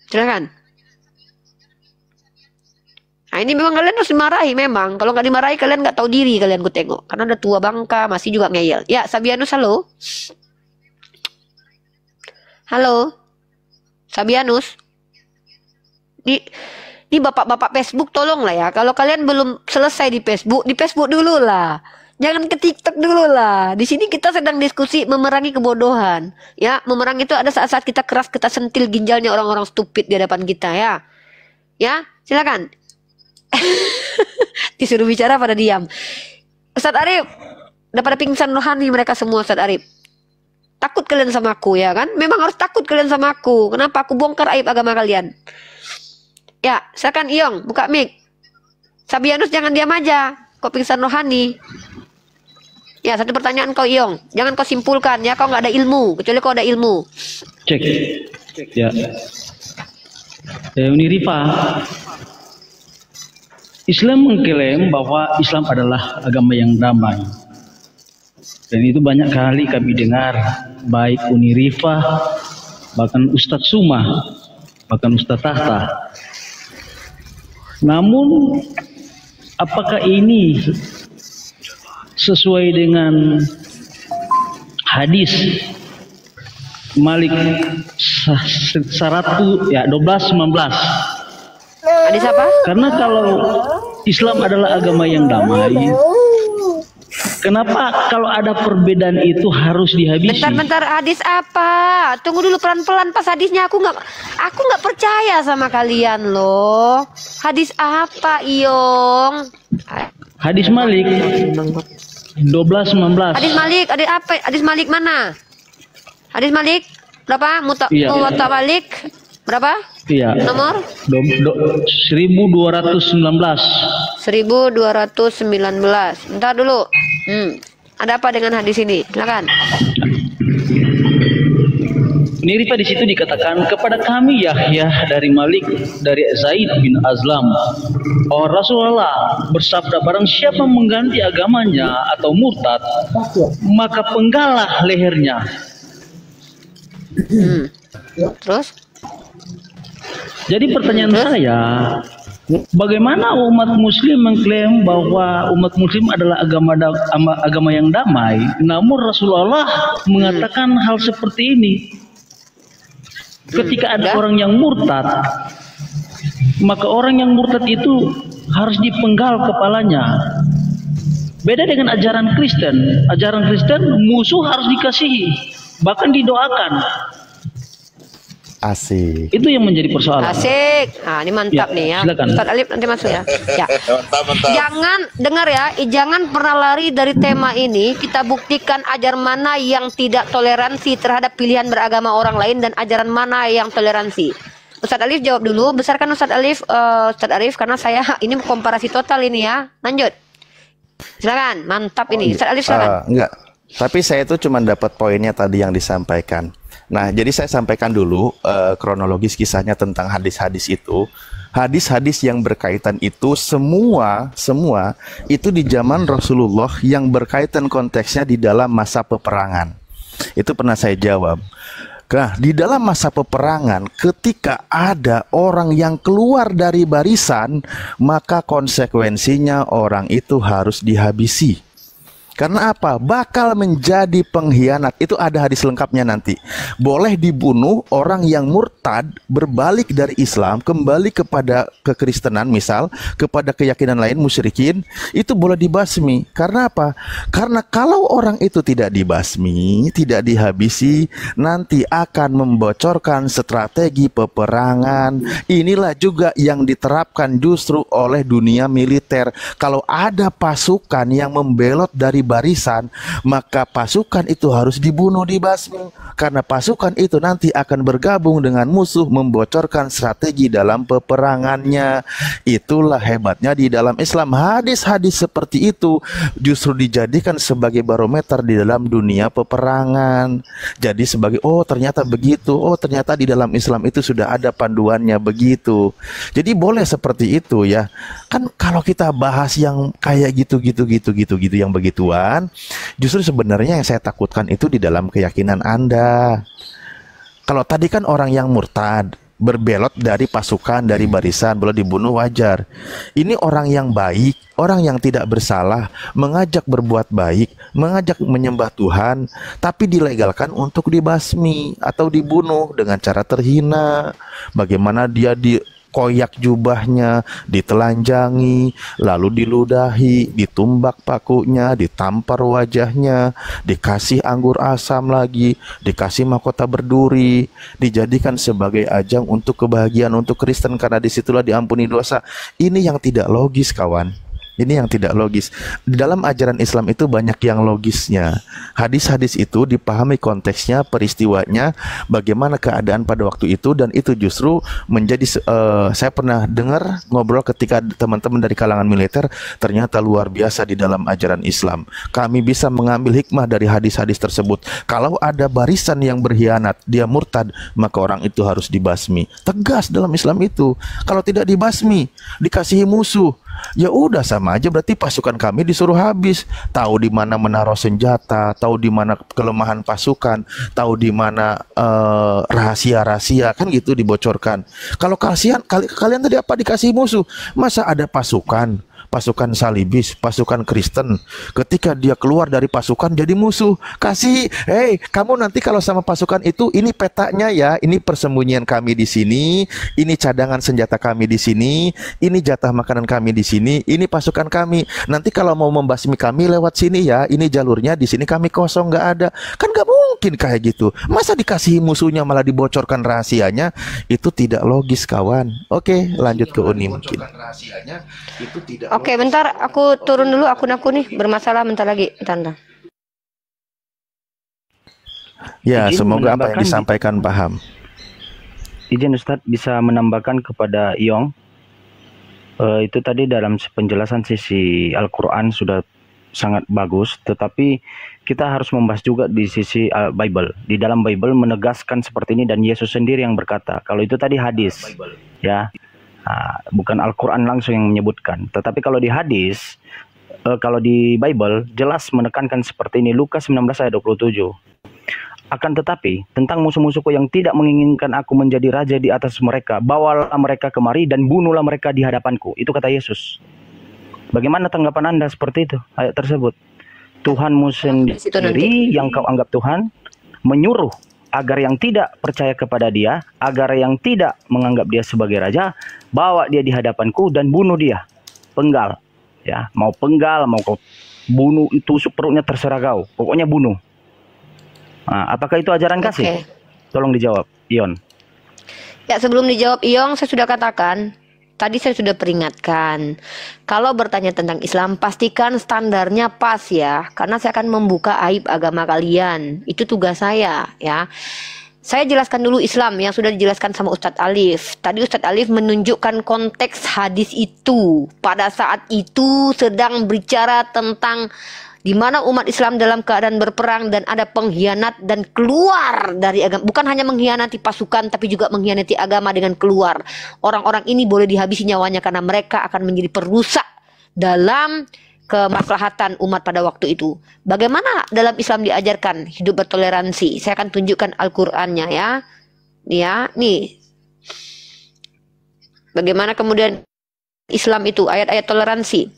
Silakan. Nah, ini memang kalian harus dimarahi memang. Kalau nggak dimarahi kalian nggak tahu diri kalian, ku tengok. Karena udah tua bangka, masih juga ngeyel. Ya, Sabianus, halo. Halo. Sabianus. Ini bapak-bapak Facebook tolong lah ya. Kalau kalian belum selesai di Facebook dulu lah. Jangan ke TikTok dulu lah. Di sini kita sedang diskusi memerangi kebodohan. Ya, memerangi itu ada saat-saat kita keras, kita sentil ginjalnya orang-orang stupid di hadapan kita ya. Ya, silakan. Disuruh bicara pada diam. Ustadz Arif, udah pada pingsan rohani mereka semua. Ustadz Arif, takut kalian sama aku ya kan? Memang harus takut kalian sama aku. Kenapa? Aku bongkar aib agama kalian. Ya, silakan Iyong, buka mic. Sabianus jangan diam aja. Kau pingsan rohani. Ya, satu pertanyaan kau Iyong. Jangan kau simpulkan ya, kau nggak ada ilmu. Kecuali kau ada ilmu. Cek. Ya. Uni Rifa. Islam mengklaim bahwa Islam adalah agama yang damai. Dan itu banyak kali kami dengar, baik Uni Rifa, bahkan Ustadz Suma, bahkan Ustadz Tahta. Namun, apakah ini sesuai dengan hadis Malik 12:19? Hadis apa? Karena kalau Islam adalah agama yang damai, kenapa kalau ada perbedaan itu harus dihabisi? Bentar, hadis apa? Tunggu dulu pelan-pelan pas hadisnya. Aku nggak percaya sama kalian loh. Hadis apa Iyong? Hadis Malik 12:19. Hadis Malik, hadis apa? Hadis Malik mana? Hadis Malik berapa? Iya. Muwatta Malik berapa? Iya. Nomor 1219. 1219. Bentar dulu. Ada apa dengan hadis ini? Silakan. Ini Rifa di situ dikatakan kepada kami Yahya dari Malik dari Zaid bin Azlam. Oh Rasulullah bersabda barang siapa mengganti agamanya atau murtad maka penggalah lehernya. Terus? Jadi pertanyaan saya, bagaimana umat muslim mengklaim bahwa umat muslim adalah agama yang damai, namun Rasulullah mengatakan hal seperti ini? Ketika ada orang yang murtad, maka orang yang murtad itu harus dipenggal kepalanya. Beda dengan ajaran Kristen. Ajaran Kristen musuh harus dikasihi, bahkan didoakan. Asik. Itu yang menjadi persoalan. Asik. Nah, ini mantap Ya, nih ya. silakan. Ustaz Alif nanti masuk ya. Ya. Mantap. Jangan dengar ya, jangan pernah lari dari tema ini. Kita buktikan ajaran mana yang tidak toleransi terhadap pilihan beragama orang lain dan ajaran mana yang toleransi. Ustaz Alif jawab dulu. Besarkan Ustaz Alif, karena saya ini komparasi total ini ya. Lanjut. Silakan. Mantap ini. Ustaz Alif silakan. Enggak. Tapi saya itu cuma dapat poinnya tadi yang disampaikan. Nah, jadi saya sampaikan dulu kronologis kisahnya tentang hadis-hadis itu. Hadis-hadis yang berkaitan itu semua itu di zaman Rasulullah yang berkaitan konteksnya di dalam masa peperangan. Itu pernah saya jawab. Nah, di dalam masa peperangan ketika ada orang yang keluar dari barisan, maka konsekuensinya orang itu harus dihabisi. Karena apa? Bakal menjadi pengkhianat. Itu ada hadis lengkapnya nanti. Boleh dibunuh orang yang murtad, berbalik dari Islam, kembali kepada kekristenan misal, kepada keyakinan lain musyrikin, itu boleh dibasmi. Karena apa? Karena kalau orang itu tidak dibasmi, tidak dihabisi, nanti akan membocorkan strategi peperangan. Inilah juga yang diterapkan justru oleh dunia militer. Kalau ada pasukan yang membelot dari barisan, maka pasukan itu harus dibunuh, dibasmi, karena pasukan itu nanti akan bergabung dengan musuh, membocorkan strategi dalam peperangannya. Itulah hebatnya di dalam Islam. Hadis-hadis seperti itu justru dijadikan sebagai barometer di dalam dunia peperangan. Jadi sebagai ternyata begitu, ternyata di dalam Islam itu sudah ada panduannya begitu. Jadi boleh seperti itu ya. Kan kalau kita bahas yang kayak gitu yang begituan, justru sebenarnya yang saya takutkan itu di dalam keyakinan Anda. Kalau tadi kan orang yang murtad, berbelot dari pasukan, dari barisan, boleh dibunuh, wajar. Ini orang yang baik, orang yang tidak bersalah, mengajak berbuat baik, mengajak menyembah Tuhan, tapi dilegalkan untuk dibasmi atau dibunuh dengan cara terhina. Bagaimana dia koyak jubahnya, ditelanjangi, lalu diludahi, ditumbak pakunya, ditampar wajahnya, dikasih anggur asam lagi, dikasih mahkota berduri, dijadikan sebagai ajang untuk kebahagiaan untuk Kristen karena disitulah diampuni dosa. Ini yang tidak logis, kawan. Ini yang tidak logis. Di dalam ajaran Islam itu banyak yang logisnya. Hadis-hadis itu dipahami konteksnya, peristiwanya, bagaimana keadaan pada waktu itu, dan itu justru menjadi saya pernah dengar ngobrol ketika teman-teman dari kalangan militer, ternyata luar biasa di dalam ajaran Islam. Kami bisa mengambil hikmah dari hadis-hadis tersebut. Kalau ada barisan yang berkhianat, dia murtad, maka orang itu harus dibasmi. Tegas dalam Islam itu. Kalau tidak dibasmi, dikasihi musuh, ya udah sama aja, berarti pasukan kami disuruh habis. Tahu di mana menaruh senjata, tahu di mana kelemahan pasukan, tahu di mana rahasia-rahasia, kan gitu dibocorkan. Kalau kalian tadi apa dikasih musuh? Masa ada pasukan salibis, pasukan Kristen, ketika dia keluar dari pasukan jadi musuh, kasih, kamu nanti kalau sama pasukan itu, ini petanya ya, ini persembunyian kami di sini, ini cadangan senjata kami di sini, ini jatah makanan kami di sini, ini pasukan kami. Nanti kalau mau membasmi kami lewat sini ya, ini jalurnya, di sini kami kosong, nggak ada. Kan nggak mungkin kayak gitu. Masa dikasih musuhnya malah dibocorkan rahasianya? Itu tidak logis, kawan. Oke, lanjut ke Uni mungkin. Oke, bentar, aku turun dulu, akun aku nih bermasalah bentar lagi, bentar. Ya, Izin semoga apa yang menambahkan disampaikan paham. Izin Ustadz bisa menambahkan kepada Yong. Itu tadi dalam penjelasan sisi Al-Quran sudah sangat bagus, tetapi kita harus membahas juga di sisi Bible. Di dalam Bible menegaskan seperti ini dan Yesus sendiri yang berkata. Kalau itu tadi hadis, ya, bukan Al-Quran langsung yang menyebutkan. Tetapi kalau di hadis, kalau di Bible jelas menekankan seperti ini. Lukas 19 ayat 27. Akan tetapi, tentang musuh-musuhku yang tidak menginginkan aku menjadi raja di atas mereka, bawalah mereka kemari dan bunuhlah mereka di hadapanku. Itu kata Yesus. Bagaimana tanggapan Anda seperti itu, ayat tersebut? Tuhanmu sendiri yang kau anggap Tuhan, menyuruh agar yang tidak percaya kepada dia, agar yang tidak menganggap dia sebagai raja, bawa dia di hadapanku dan bunuh dia. Penggal. Ya, mau penggal, mau kau bunuh, tusuk perutnya terserah kau. Pokoknya bunuh. Nah, apakah itu ajaran kasih? Tolong dijawab, Ion. Ya, sebelum dijawab Iong, saya sudah katakan, tadi saya sudah peringatkan, kalau bertanya tentang Islam, pastikan standarnya pas ya, karena saya akan membuka aib agama kalian. Itu tugas saya ya. Saya jelaskan dulu Islam yang sudah dijelaskan sama Ustadz Alif. Tadi Ustadz Alif menunjukkan konteks hadis itu. Pada saat itu sedang bicara tentang di mana umat Islam dalam keadaan berperang dan ada pengkhianat dan keluar dari agama. Bukan hanya mengkhianati pasukan, tapi juga mengkhianati agama dengan keluar. Orang-orang ini boleh dihabisi nyawanya karena mereka akan menjadi perusak dalam kemaslahatan umat pada waktu itu. Bagaimana dalam Islam diajarkan hidup bertoleransi? Saya akan tunjukkan Al-Qur'annya ya. Ya, nih. Bagaimana kemudian Islam itu ayat-ayat toleransi.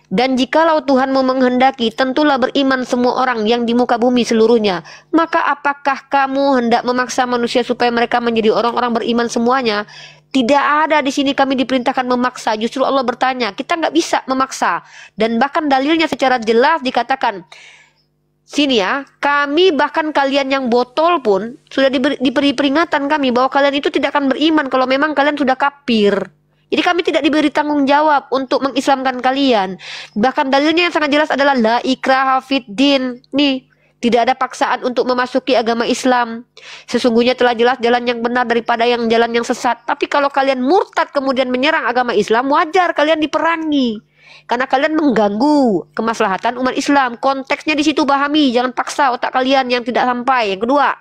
Dan jikalau Tuhanmu menghendaki, tentulah beriman semua orang yang di muka bumi seluruhnya. Maka apakah kamu hendak memaksa manusia supaya mereka menjadi orang-orang beriman semuanya? Tidak ada di sini kami diperintahkan memaksa. Justru Allah bertanya, kita nggak bisa memaksa. Dan bahkan dalilnya secara jelas dikatakan, sini ya, kami bahkan kalian yang botol pun sudah diberi peringatan kami bahwa kalian itu tidak akan beriman kalau memang kalian sudah kafir. Jadi kami tidak diberi tanggung jawab untuk mengislamkan kalian. Bahkan dalilnya yang sangat jelas adalah la ikraha fid din. Nih, tidak ada paksaan untuk memasuki agama Islam. Sesungguhnya telah jelas jalan yang benar daripada yang jalan yang sesat. Tapi kalau kalian murtad kemudian menyerang agama Islam, wajar kalian diperangi. Karena kalian mengganggu kemaslahatan umat Islam. Konteksnya di situ pahami, jangan paksa otak kalian yang tidak sampai. Yang kedua,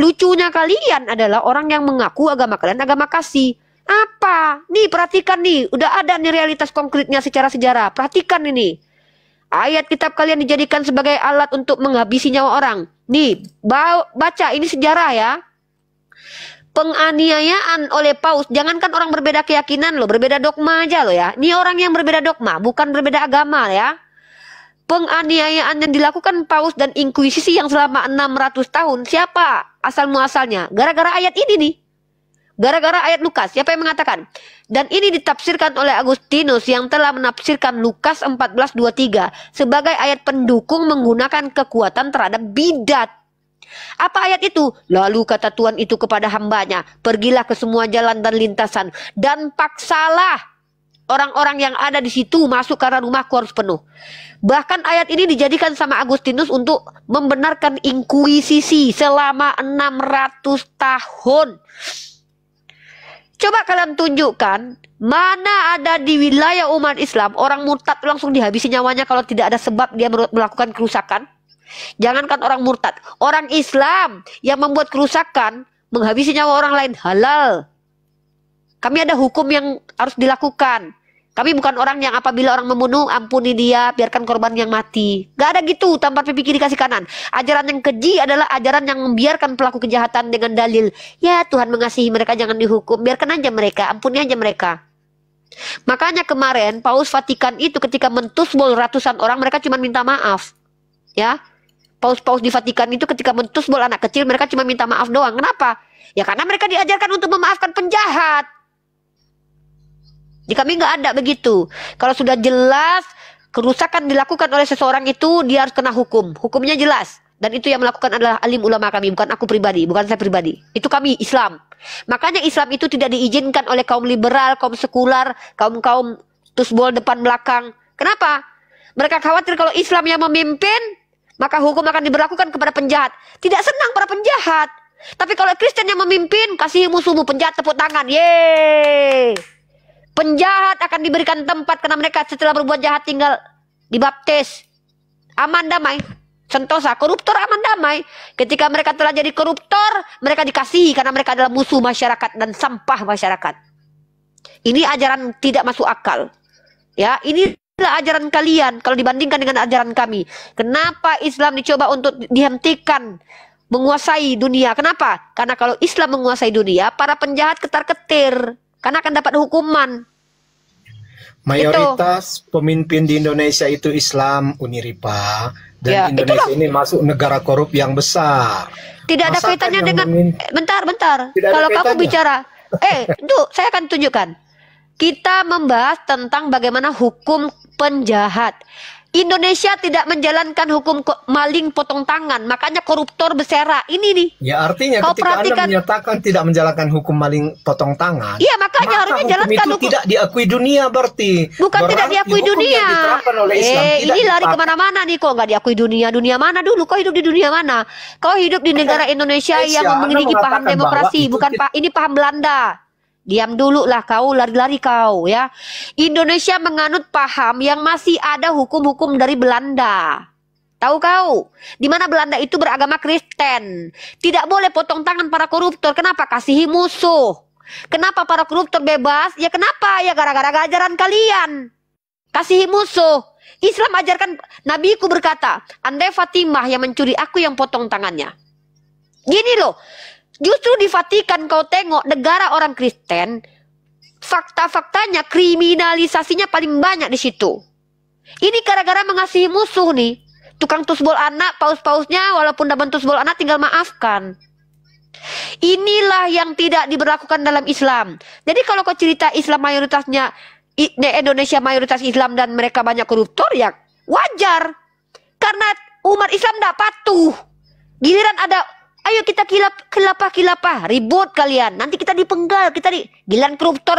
lucunya kalian adalah orang yang mengaku agama kalian agama kasih. Apa? Nih perhatikan nih, udah ada nih realitas konkretnya secara sejarah. Perhatikan ini. Ayat kitab kalian dijadikan sebagai alat untuk menghabisi nyawa orang. Nih, baca ini sejarah ya. Penganiayaan oleh Paus, jangankan orang berbeda keyakinan loh, berbeda dogma aja loh ya. Ini orang yang berbeda dogma, bukan berbeda agama ya. Penganiayaan yang dilakukan Paus dan Inkuisisi yang selama 600 tahun, siapa asal muasalnya? Gara-gara ayat ini nih. Gara-gara ayat Lukas, siapa yang mengatakan? Dan ini ditafsirkan oleh Agustinus yang telah menafsirkan Lukas 14:23 sebagai ayat pendukung menggunakan kekuatan terhadap bidat. Apa ayat itu? Lalu kata Tuhan itu kepada hambanya, pergilah ke semua jalan dan lintasan dan paksalah orang-orang yang ada di situ masuk karena rumahku harus penuh. Bahkan ayat ini dijadikan sama Agustinus untuk membenarkan inkuisisi selama 600 tahun. Coba kalian tunjukkan mana ada di wilayah umat Islam orang murtad langsung dihabisi nyawanya kalau tidak ada sebab dia melakukan kerusakan. Jangankan orang murtad, orang Islam yang membuat kerusakan menghabisi nyawa orang lain halal. Kami ada hukum yang harus dilakukan. Kami bukan orang yang apabila orang membunuh ampuni dia, biarkan korban yang mati. Gak ada gitu tanpa pikir dikasih kanan. Ajaran yang keji adalah ajaran yang membiarkan pelaku kejahatan dengan dalil, ya Tuhan mengasihi mereka jangan dihukum, biarkan aja mereka, ampuni aja mereka. Makanya kemarin Paus Vatikan itu ketika mentusbol ratusan orang, mereka cuma minta maaf. Ya, paus-paus di Vatikan itu ketika mentusbol anak kecil, mereka cuma minta maaf doang. Kenapa? Ya karena mereka diajarkan untuk memaafkan penjahat. Di kami nggak ada begitu. Kalau sudah jelas kerusakan dilakukan oleh seseorang itu, dia harus kena hukum. Hukumnya jelas. Dan itu yang melakukan adalah alim ulama kami, bukan aku pribadi, bukan saya pribadi. Itu kami Islam. Makanya Islam itu tidak diizinkan oleh kaum liberal, kaum sekular, kaum tusbol depan belakang. Kenapa? Mereka khawatir kalau Islam yang memimpin, maka hukum akan diberlakukan kepada penjahat. Tidak senang para penjahat. Tapi kalau Kristen yang memimpin, kasih musuhmu penjahat tepuk tangan. Yeay. Penjahat akan diberikan tempat karena mereka setelah berbuat jahat tinggal dibaptis. Aman damai. Sentosa, koruptor aman damai. Ketika mereka telah jadi koruptor, mereka dikasihi karena mereka adalah musuh masyarakat dan sampah masyarakat. Ini ajaran tidak masuk akal. Ya, inilah ajaran kalian kalau dibandingkan dengan ajaran kami. Kenapa Islam dicoba untuk dihentikan menguasai dunia? Kenapa? Karena kalau Islam menguasai dunia, para penjahat ketar-ketir karena akan dapat hukuman. Mayoritas pemimpin di Indonesia itu Islam, Uniripa, dan Ya, Indonesia ini masuk negara korup yang besar. Tidak ada Masakan kaitannya yang dengan bentar. Tidak ada Kalau kamu kaitannya. bicara, itu saya akan tunjukkan. Kita membahas tentang bagaimana hukum penjahat. Indonesia tidak menjalankan hukum maling potong tangan, makanya koruptor bersera. Ini nih. Ya artinya Kau ketika Anda perhatikan. menyatakan tidak menjalankan hukum maling potong tangan, Iya, makanya maka harusnya hukum jalankan itu hukum. tidak diakui dunia berarti. Bukan tidak Berarti diakui hukum dunia. yang diterapkan oleh Islam tidak Ini lari dipakai. kemana-mana nih, kok nggak diakui dunia. Dunia mana dulu? Kau hidup di dunia mana? Kau hidup di negara Indonesia yang Anda memiliki paham mengatakan demokrasi, bahwa itu bukan ini paham Belanda. Diam dulu lah kau, lari-lari kau ya. Indonesia menganut paham yang masih ada hukum-hukum dari Belanda. Tahu kau? Di mana Belanda itu beragama Kristen. Tidak boleh potong tangan para koruptor. Kenapa? Kasihi musuh. Kenapa para koruptor bebas? Ya kenapa? Ya gara-gara ajaran kalian. Kasihi musuh. Islam ajarkan, Nabiku berkata, andai Fatimah yang mencuri, aku yang potong tangannya. Gini loh. Justru di Vatikan kau tengok negara orang Kristen, fakta-faktanya kriminalisasinya paling banyak di situ. Ini gara-gara mengasihi musuh nih. Tukang tusbol anak, paus-pausnya walaupun dapat tusbol anak tinggal maafkan. Inilah yang tidak diberlakukan dalam Islam. Jadi kalau kau cerita Islam mayoritasnya, Indonesia mayoritas Islam dan mereka banyak koruptor, ya wajar. Karena umat Islam tidak patuh. Giliran ada, ayo kita kilapah, ribut kalian. Nanti kita dipenggal, giliran koruptor,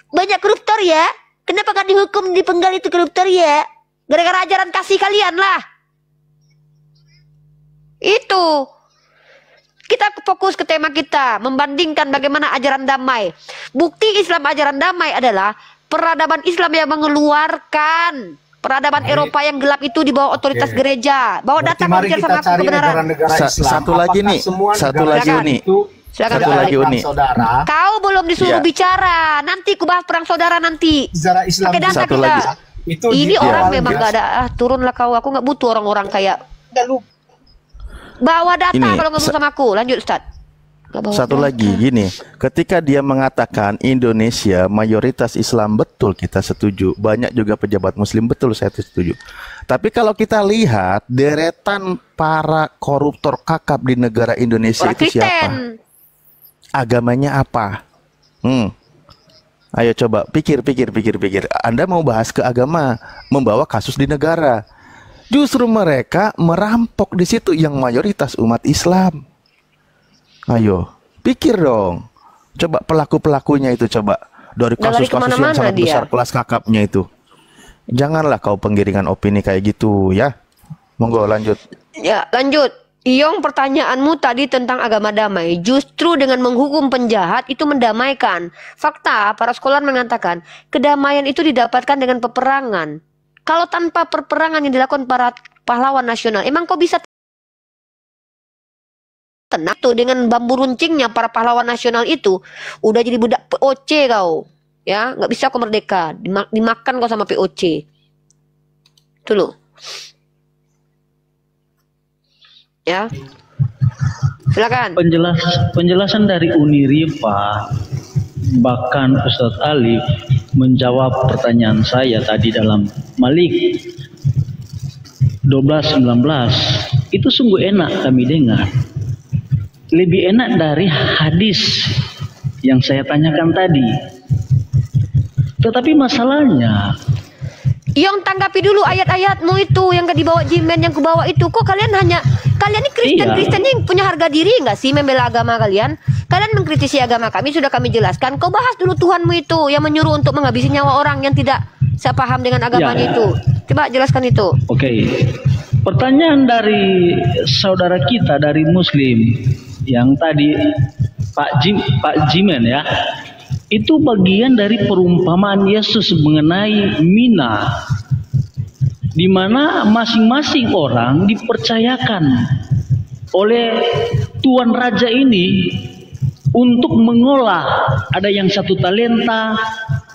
banyak koruptor ya. Kenapa gak dihukum dipenggal itu koruptor ya? Gara-gara ajaran kasih kalian lah. Itu. Kita fokus ke tema kita, membandingkan bagaimana ajaran damai. Bukti Islam ajaran damai adalah peradaban Islam yang mengeluarkan peradaban Eropa yang gelap itu di bawah otoritas gereja. Bawa data Mari bukti kita sama aku cari kebenaran. negara-negara Islam. Satu lagi Apakah nih, semua satu negara lagi Islam nih. itu Silakan, Satu tidak lagi ada Uni. perang saudara. Kau belum disuruh Iya. bicara. Nanti ku bahas perang saudara nanti. Sejarah Islam Pakai data Satu kita. lagi. itu Ini di orang awal memang jelas. gak ada. Turunlah kau. Aku nggak butuh orang-orang kayak. Bawa data Ini, kalau ngomong sama aku. Lanjut Ustaz. Nggak bawa Satu data. lagi gini, ketika dia mengatakan Indonesia mayoritas Islam, betul kita setuju. Banyak juga pejabat muslim, betul saya setuju. Tapi kalau kita lihat deretan para koruptor kakap di negara Indonesia Orang itu siapa? Kristen. Agamanya apa? Ayo coba pikir. Anda mau bahas ke agama, membawa kasus di negara. Justru mereka merampok di situ yang mayoritas umat Islam. Ayo, pikir dong. Coba pelaku-pelakunya itu coba. Dari Udah lari kasus-kasus yang kemana-mana sangat dia. besar kelas kakapnya itu. Janganlah kau penggiringan opini kayak gitu ya. Monggo lanjut. Ya, lanjut. Iyong, pertanyaanmu tadi tentang agama damai. Justru dengan menghukum penjahat itu mendamaikan. Fakta, para sekolah mengatakan, kedamaian itu didapatkan dengan peperangan. Kalau tanpa peperangan yang dilakukan para pahlawan nasional, emang kau bisa tenang tuh dengan bambu runcingnya para pahlawan nasional itu? Udah jadi budak POC kau. Ya, nggak bisa kau merdeka. Dimakan kau sama POC. Itu loh. Ya, silakan. Penjelasan dari Uniripa, bahkan Ustadz Alif menjawab pertanyaan saya tadi dalam Malik 12:19 itu sungguh enak kami dengar. Lebih enak dari hadis yang saya tanyakan tadi. Tetapi masalahnya Yang tanggapi dulu ayat-ayatmu itu yang gak dibawa Jimen, yang kubawa itu. Kok kalian ini Kristen yang punya harga diri nggak sih membela agama kalian? Kalian mengkritisi agama kami, sudah kami jelaskan. Kau bahas dulu Tuhanmu itu yang menyuruh untuk menghabisi nyawa orang yang tidak sepaham dengan agamanya itu. Coba jelaskan itu. Oke. Pertanyaan dari saudara kita dari Muslim yang tadi Pak Jimen ya. Itu bagian dari perumpamaan Yesus mengenai Mina, di mana masing-masing orang dipercayakan oleh Tuan Raja ini untuk mengolah. Ada yang 1 talenta,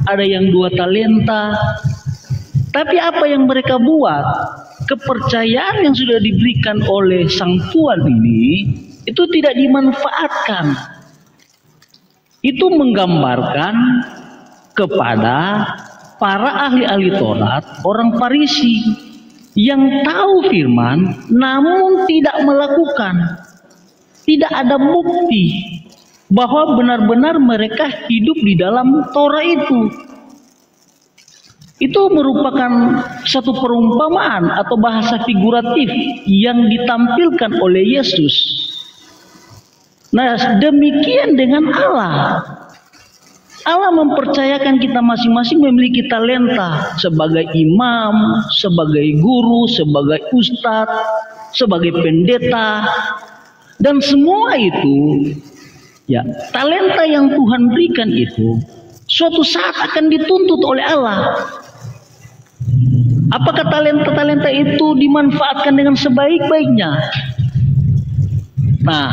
ada yang 2 talenta. Tapi apa yang mereka buat? Kepercayaan yang sudah diberikan oleh sang Tuan ini itu tidak dimanfaatkan. Itu menggambarkan kepada para ahli-ahli Taurat, orang Farisi yang tahu firman namun tidak melakukan. Tidak ada bukti bahwa benar-benar mereka hidup di dalam Taurat itu. Itu merupakan satu perumpamaan atau bahasa figuratif yang ditampilkan oleh Yesus. Nah, demikian dengan Allah. Allah mempercayakan kita masing-masing memiliki talenta sebagai imam, sebagai guru, sebagai ustadz, sebagai pendeta, dan semua itu ya, talenta yang Tuhan berikan itu suatu saat akan dituntut oleh Allah. Apakah talenta-talenta itu dimanfaatkan dengan sebaik-baiknya? Nah,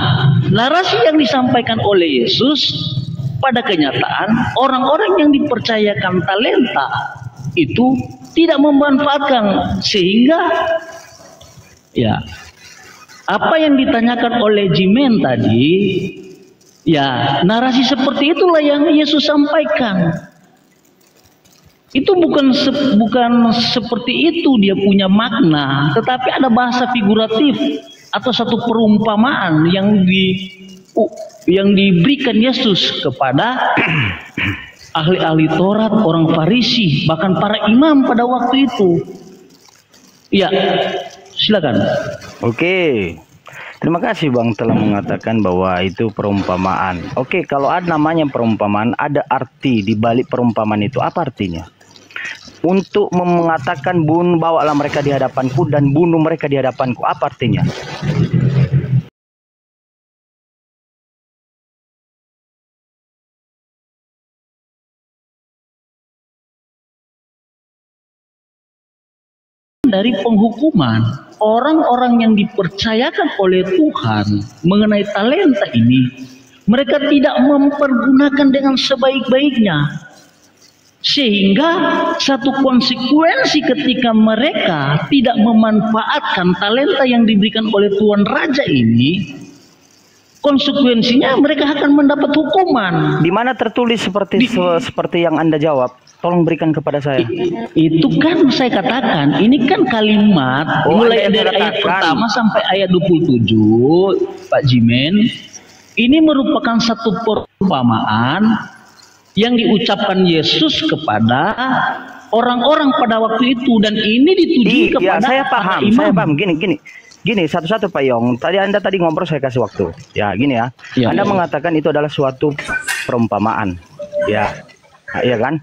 narasi yang disampaikan oleh Yesus pada kenyataan orang-orang yang dipercayakan talenta itu tidak memanfaatkan, sehingga ya apa yang ditanyakan oleh Jimen tadi, ya narasi seperti itulah yang Yesus sampaikan. Itu bukan seperti itu dia punya makna, tetapi ada bahasa figuratif atau satu perumpamaan yang diberikan Yesus kepada ahli-ahli Taurat, orang Farisi, bahkan para imam pada waktu itu. Ya, silakan. Oke. Terima kasih Bang telah mengatakan bahwa itu perumpamaan. Oke, kalau ada namanya perumpamaan, ada arti di balik perumpamaan itu. Apa artinya? Untuk mengatakan bawalah mereka di hadapanku dan bunuh mereka di hadapanku. Apa artinya? Dari penghukuman orang-orang yang dipercayakan oleh Tuhan mengenai talenta ini, mereka tidak mempergunakan dengan sebaik-baiknya. Sehingga satu konsekuensi ketika mereka tidak memanfaatkan talenta yang diberikan oleh Tuan Raja ini, konsekuensinya mereka akan mendapat hukuman. Di mana tertulis seperti yang Anda jawab? Tolong berikan kepada saya. Itu kan saya katakan, ini kan kalimat mulai dari ayat pertama sampai ayat 27, Pak Jimen. Ini merupakan satu perumpamaan yang diucapkan Yesus kepada orang-orang pada waktu itu, dan ini dituju kepada saya paham. Gini satu-satu Pak Yong. Anda tadi ngobrol, saya kasih waktu. Ya, gini ya. Anda mengatakan itu adalah suatu perumpamaan. Ya. Nah, iya kan?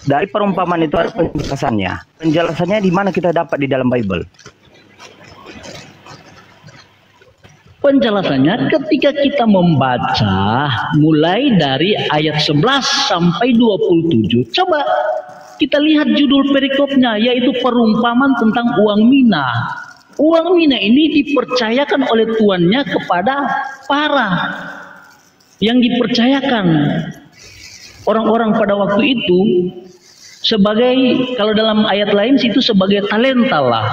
Dari perumpamaan itu ada penjelasannya. Penjelasannya di mana kita dapat di dalam Bible? Penjelasannya ketika kita membaca mulai dari ayat 11 sampai 27. Coba kita lihat judul perikopnya, yaitu perumpamaan tentang uang mina. Uang mina ini dipercayakan oleh tuannya kepada para yang dipercayakan orang-orang pada waktu itu sebagai, kalau dalam ayat lain itu sebagai talenta lah.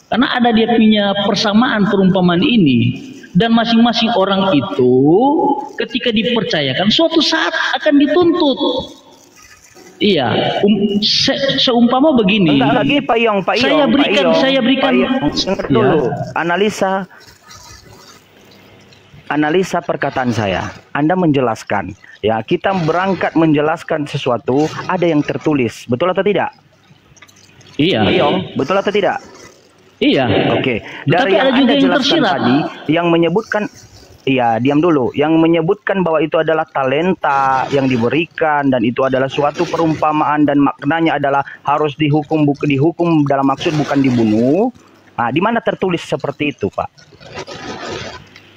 Karena ada dia punya persamaan perumpamaan ini. Dan masing-masing orang itu ketika dipercayakan suatu saat akan dituntut. Iya, seumpama begini. Enggak lagi Pak Yong. Saya berikan dulu analisa perkataan saya. Anda menjelaskan, ya, kita berangkat menjelaskan sesuatu, ada yang tertulis, betul atau tidak? Iya. Betul atau tidak? Iya. Oke. Tapi Dari yang ada juga Anda yang jelaskan tersirat. tadi, yang menyebutkan, iya, diam dulu. Yang menyebutkan bahwa itu adalah talenta yang diberikan dan itu adalah suatu perumpamaan dan maknanya adalah harus dihukum dalam maksud bukan dibunuh. Nah, di mana tertulis seperti itu, Pak?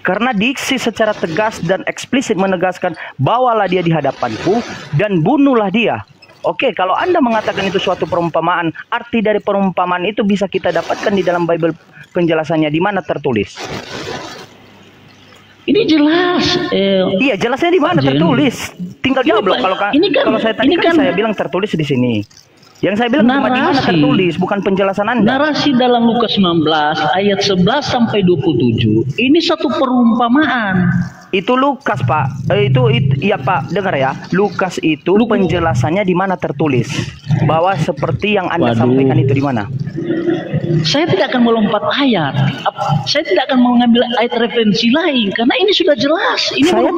Karena diksi secara tegas dan eksplisit menegaskan, bawalah dia di hadapanku dan bunuhlah dia. Oke, kalau Anda mengatakan itu suatu perumpamaan, arti dari perumpamaan itu bisa kita dapatkan di dalam Bible penjelasannya, di mana tertulis? Ini jelas. Iya, jelasnya di mana tertulis? Tinggal jawab loh. Kalau saya tadi kan saya bilang tertulis di sini. Yang saya bilang cuma di mana tertulis, bukan penjelasan Anda. Narasi dalam Lukas 19 ayat 11 sampai 27 ini satu perumpamaan. Itu Lukas, Pak. Ya Pak, dengar ya. Lukas itu penjelasannya di mana tertulis bahwa seperti yang Anda sampaikan itu di mana? Saya tidak akan melompat ayat. Saya tidak akan mengambil ayat referensi lain karena ini sudah jelas. Ini saya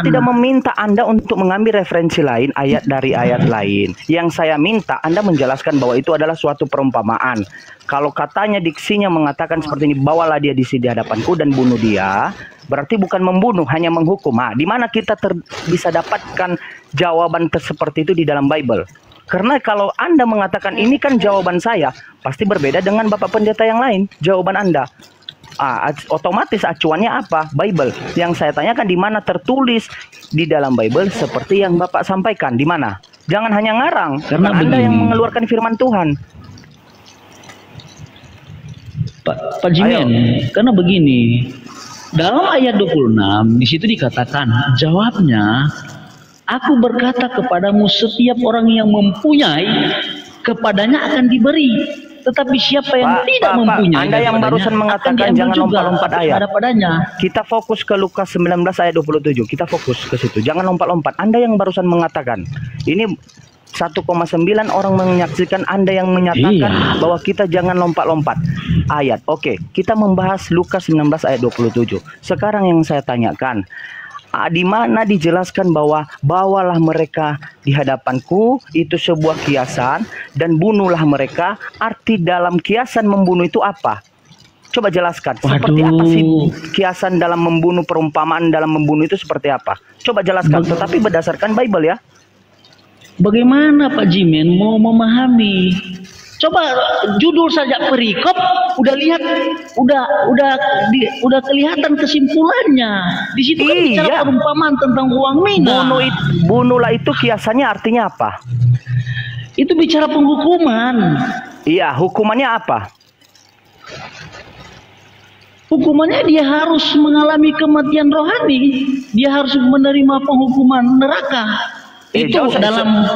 tidak meminta Anda untuk mengambil referensi lain, ayat dari ayat lain. Yang saya minta Anda menjelaskan bahwa itu adalah suatu perumpamaan. Kalau katanya diksinya mengatakan seperti ini, bawalah dia di hadapanku dan bunuh dia, berarti bukan membunuh, hanya menghukum. Nah, di mana kita bisa dapatkan jawaban seperti itu di dalam Bible? Karena kalau Anda mengatakan ini kan jawaban saya, pasti berbeda dengan Bapak Pendeta yang lain, jawaban Anda. Otomatis acuannya apa? Bible. Yang saya tanyakan di mana tertulis di dalam Bible seperti yang Bapak sampaikan, di mana? Jangan hanya ngarang, karena Anda yang mengeluarkan firman Tuhan. Pak Jimen, karena begini, dalam ayat 26 di situ dikatakan jawabnya, aku berkata kepadamu setiap orang yang mempunyai kepadanya akan diberi, tetapi siapa yang tidak mempunyai, Anda yang barusan mengatakan jangan lompat-lompat ayat. Kita fokus ke Lukas 19 ayat 27. Kita fokus ke situ. Jangan lompat-lompat. Anda yang barusan mengatakan ini 1,9 orang menyaksikan, Anda yang menyatakan bahwa kita jangan lompat-lompat ayat. Oke, kita membahas Lukas 19 ayat 27. Sekarang yang saya tanyakan, di mana dijelaskan bahwa bawalah mereka di hadapanku, itu sebuah kiasan, dan bunuhlah mereka. Arti dalam kiasan membunuh itu apa? Coba jelaskan. Seperti apa sih kiasan dalam membunuh, perumpamaan dalam membunuh itu seperti apa? Coba jelaskan, tetapi berdasarkan Bible ya. Bagaimana Pak Jimen mau memahami? Coba judul saja perikop, udah lihat, udah kelihatan kesimpulannya. Di situ kan bicara perumpamaan tentang uang mina. Bunuhlah itu kiasannya artinya apa? Itu bicara penghukuman. Iya, hukumannya apa? Hukumannya dia harus mengalami kematian rohani. Dia harus menerima penghukuman neraka. Itu dalam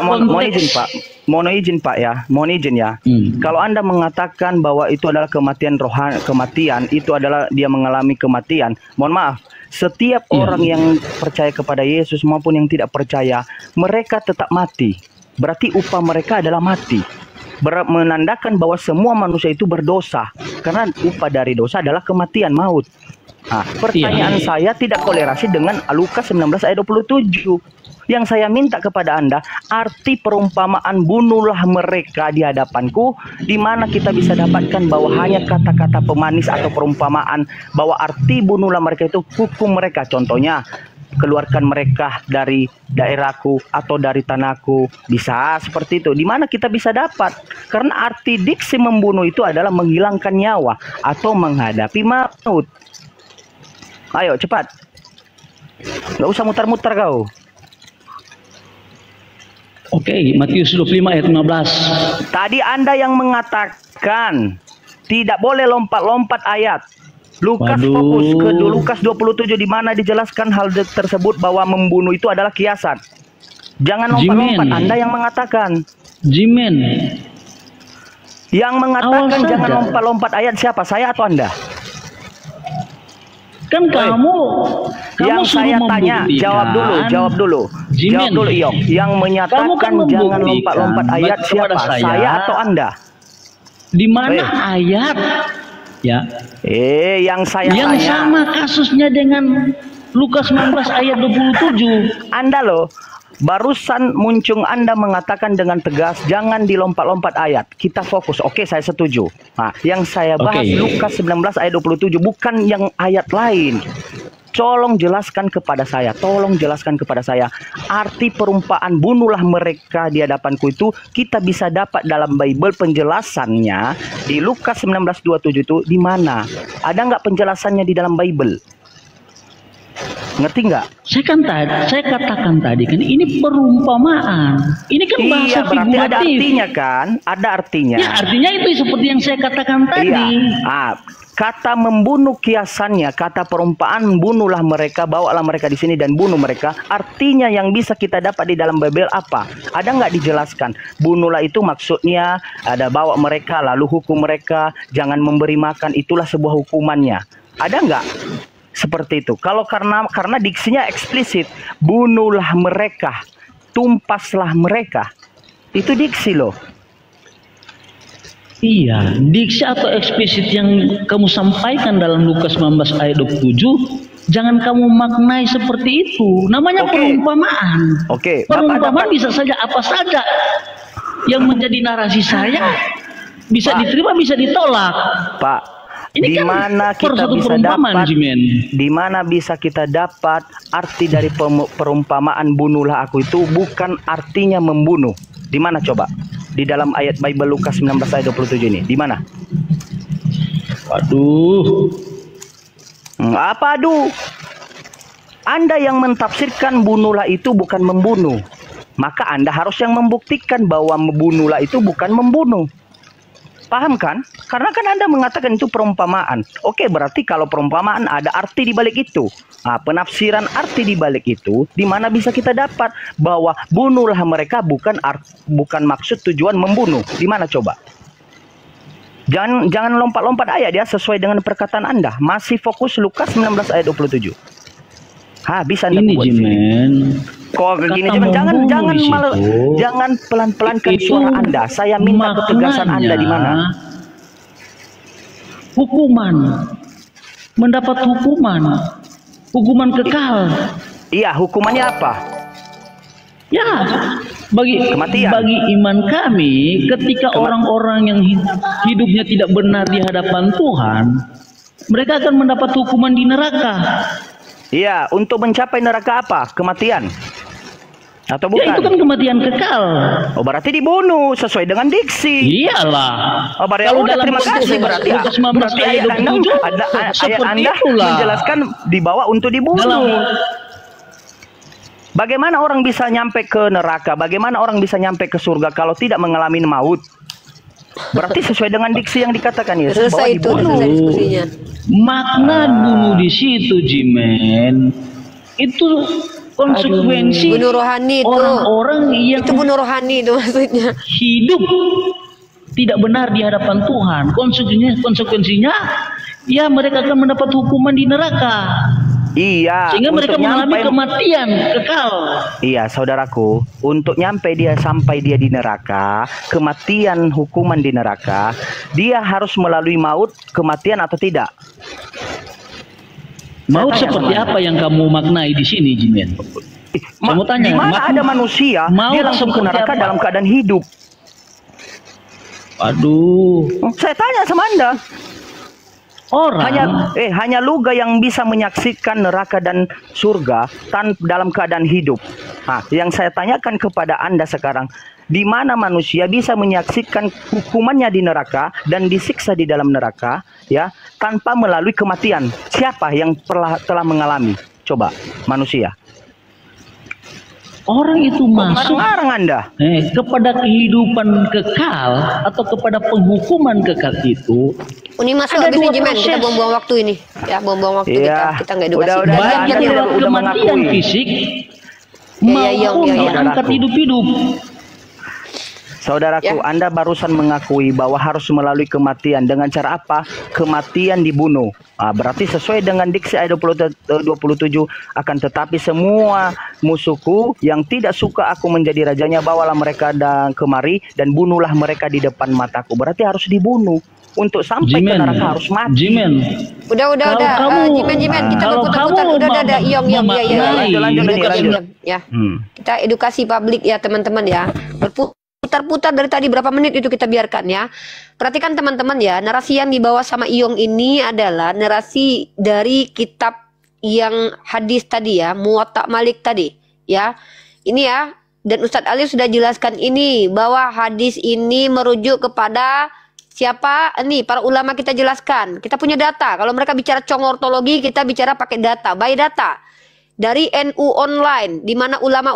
mohon izin Pak ya. Kalau Anda mengatakan bahwa itu adalah kematian rohani, kematian itu adalah dia mengalami kematian. Mohon maaf, setiap orang yang percaya kepada Yesus maupun yang tidak percaya, mereka tetap mati. Berarti upah mereka adalah mati. Menandakan bahwa semua manusia itu berdosa, karena upah dari dosa adalah kematian, maut. Nah, pertanyaan saya tidak kolerasi dengan Lukas 19 ayat 27. Yang saya minta kepada Anda, arti perumpamaan bunuhlah mereka di hadapanku, di mana kita bisa dapatkan bahwa hanya kata-kata pemanis atau perumpamaan, bahwa arti bunuhlah mereka itu hukum mereka. Contohnya, keluarkan mereka dari daerahku atau dari tanahku, bisa seperti itu. Di mana kita bisa dapat? Karena arti diksi membunuh itu adalah menghilangkan nyawa atau menghadapi maut. Ayo cepat, nggak usah mutar-mutar kau. Oke, Matius 25 ayat 15. Tadi Anda yang mengatakan tidak boleh lompat-lompat ayat. Lukas fokus ke Lukas 27 di mana dijelaskan hal tersebut bahwa membunuh itu adalah kiasan. Jangan lompat-lompat. Anda yang mengatakan. Jimen. Yang mengatakan jangan lompat-lompat ayat siapa? Saya atau Anda? Kan kamu yang saya tanya, jawab dulu, Iyong. Yang menyatakan jangan lompat-lompat ayat siapa? Saya atau Anda? Di mana ayat? Ya. Yang saya yang tanya. Sama kasusnya dengan Lukas 19 ayat 27. Anda loh. Barusan muncung Anda mengatakan dengan tegas, jangan dilompat-lompat ayat. Kita fokus. Oke, saya setuju. Nah, yang saya bahas Lukas 19 ayat 27, bukan yang ayat lain. Tolong jelaskan kepada saya, arti perumpamaan bunuhlah mereka di hadapanku itu kita bisa dapat dalam Bible penjelasannya di Lukas 19:27 itu di mana? Ada nggak penjelasannya di dalam Bible? Ngerti nggak? Saya katakan tadi kan ini perumpamaan. Ini kan bahasa iya, berarti figuratif. ada artinya kan? Ada artinya. Ya, artinya itu seperti yang saya katakan tadi. Iya. Kata membunuh kiasannya, kata perumpamaan bunuhlah mereka, bawalah mereka di sini dan bunuh mereka. Artinya yang bisa kita dapat di dalam Bible apa? Ada nggak dijelaskan? Bunuhlah itu maksudnya ada bawa mereka, lalu hukum mereka, jangan memberi makan, itulah sebuah hukumannya. Ada nggak? Seperti itu. Kalau karena diksinya eksplisit, bunuhlah mereka, tumpaslah mereka. Itu diksi loh. Iya, diksi atau eksplisit yang kamu sampaikan dalam Lukas 19 ayat 27, jangan kamu maknai seperti itu. Namanya perumpamaan. Perumpamaan bisa saja apa saja yang menjadi narasi saya bisa diterima, bisa ditolak. Pak, ini di mana kita bisa dapat? Di mana bisa kita dapat arti dari perumpamaan bunuhlah aku itu bukan artinya membunuh? Di mana coba? Di dalam ayat Bible Lukas 19 ayat 27 ini. Di mana? Aduh. Apa aduh? Anda yang mentafsirkan bunuhlah itu bukan membunuh. Maka Anda harus yang membuktikan bahwa membunuhlah itu bukan membunuh. Paham kan? Karena kan Anda mengatakan itu perumpamaan. Oke, berarti kalau perumpamaan ada arti di balik itu. Nah, penafsiran arti di balik itu, di mana bisa kita dapat bahwa bunuhlah mereka bukan maksud tujuan membunuh. Di mana coba? Jangan lompat-lompat ayat ya, sesuai dengan perkataan Anda. Masih fokus Lukas 19 ayat 27. Bisa Anda buat sini. Kok begini jangan pelan-pelankan suara Anda. Saya minta ketegasan Anda di mana? Hukuman. Mendapat hukuman kekal. Iya, hukumannya apa? Ya, bagi iman kami, ketika orang-orang yang hidupnya tidak benar di hadapan Tuhan, mereka akan mendapat hukuman di neraka. Iya, untuk mencapai neraka apa? Kematian? Atau bukan? Ya, itu kan kematian kekal. Oh, berarti dibunuh sesuai dengan diksi. Iyalah. Oh, kalau terima kasih berarti ayat Anda menjelaskan dibawa untuk dibunuh. Bagaimana orang bisa nyampe ke neraka? Bagaimana orang bisa nyampe ke surga kalau tidak mengalami maut? Berarti sesuai dengan diksi yang dikatakan Yesus bahwa dibunuh. Makna bunuh di situ, Jimen, itu konsekuensi bunuh rohani itu. Orang-orang yang itu bunuh rohani itu maksudnya. Hidup tidak benar di hadapan Tuhan. Konsekuensinya ya mereka akan mendapat hukuman di neraka. Iya. Sehingga mereka mengalami kematian kekal. Iya, saudaraku, untuk sampai dia di neraka, kematian hukuman di neraka, dia harus melalui maut, kematian atau tidak? Maut seperti apa yang kamu maknai di sini, Jimen? Saya mau tanya, di mana ada manusia dia langsung ke neraka dalam keadaan hidup? Aduh. Saya tanya sama Anda. Hanya Luga yang bisa menyaksikan neraka dan surga dalam keadaan hidup. Nah, yang saya tanyakan kepada Anda sekarang, di mana manusia bisa menyaksikan hukumannya di neraka dan disiksa di dalam neraka, ya, tanpa melalui kematian? Siapa yang telah mengalami? Coba, manusia. Orang itu masuk Anda kepada kehidupan kekal atau kepada penghukuman kekal itu. Ini masuk habis Jimen, kita buang-buang waktu ini. Ya, buang-buang waktu kita nggak edukasi. Baik yang lewat kematian fisik maupun diangkat hidup-hidup. Saudaraku, Anda barusan mengakui bahwa harus melalui kematian. Dengan cara apa? Kematian dibunuh. Berarti sesuai dengan diksi ayat 27, akan tetapi semua musuhku yang tidak suka aku menjadi rajanya, bawalah mereka kemari dan bunuhlah mereka di depan mataku. Berarti harus dibunuh. untuk sampai ke Jimen, neraka harus mati. Jimen. Udah. Jimen, kita berputar-putar. Udah. Iya. Lanjut. Ya. Kita edukasi publik ya, teman-teman ya. Berputar-putar dari tadi berapa menit itu kita biarkan ya. Perhatikan teman-teman ya, narasi yang dibawa sama Iyong ini adalah narasi dari kitab yang hadis tadi ya, Muwatta Malik tadi ya. Ini ya. Dan Ustadz Ali sudah jelaskan ini bahwa hadis ini merujuk kepada siapa? Nih para ulama kita jelaskan. Kita punya data. Kalau mereka bicara congortologi, kita bicara pakai data, by data dari NU online, di mana ulama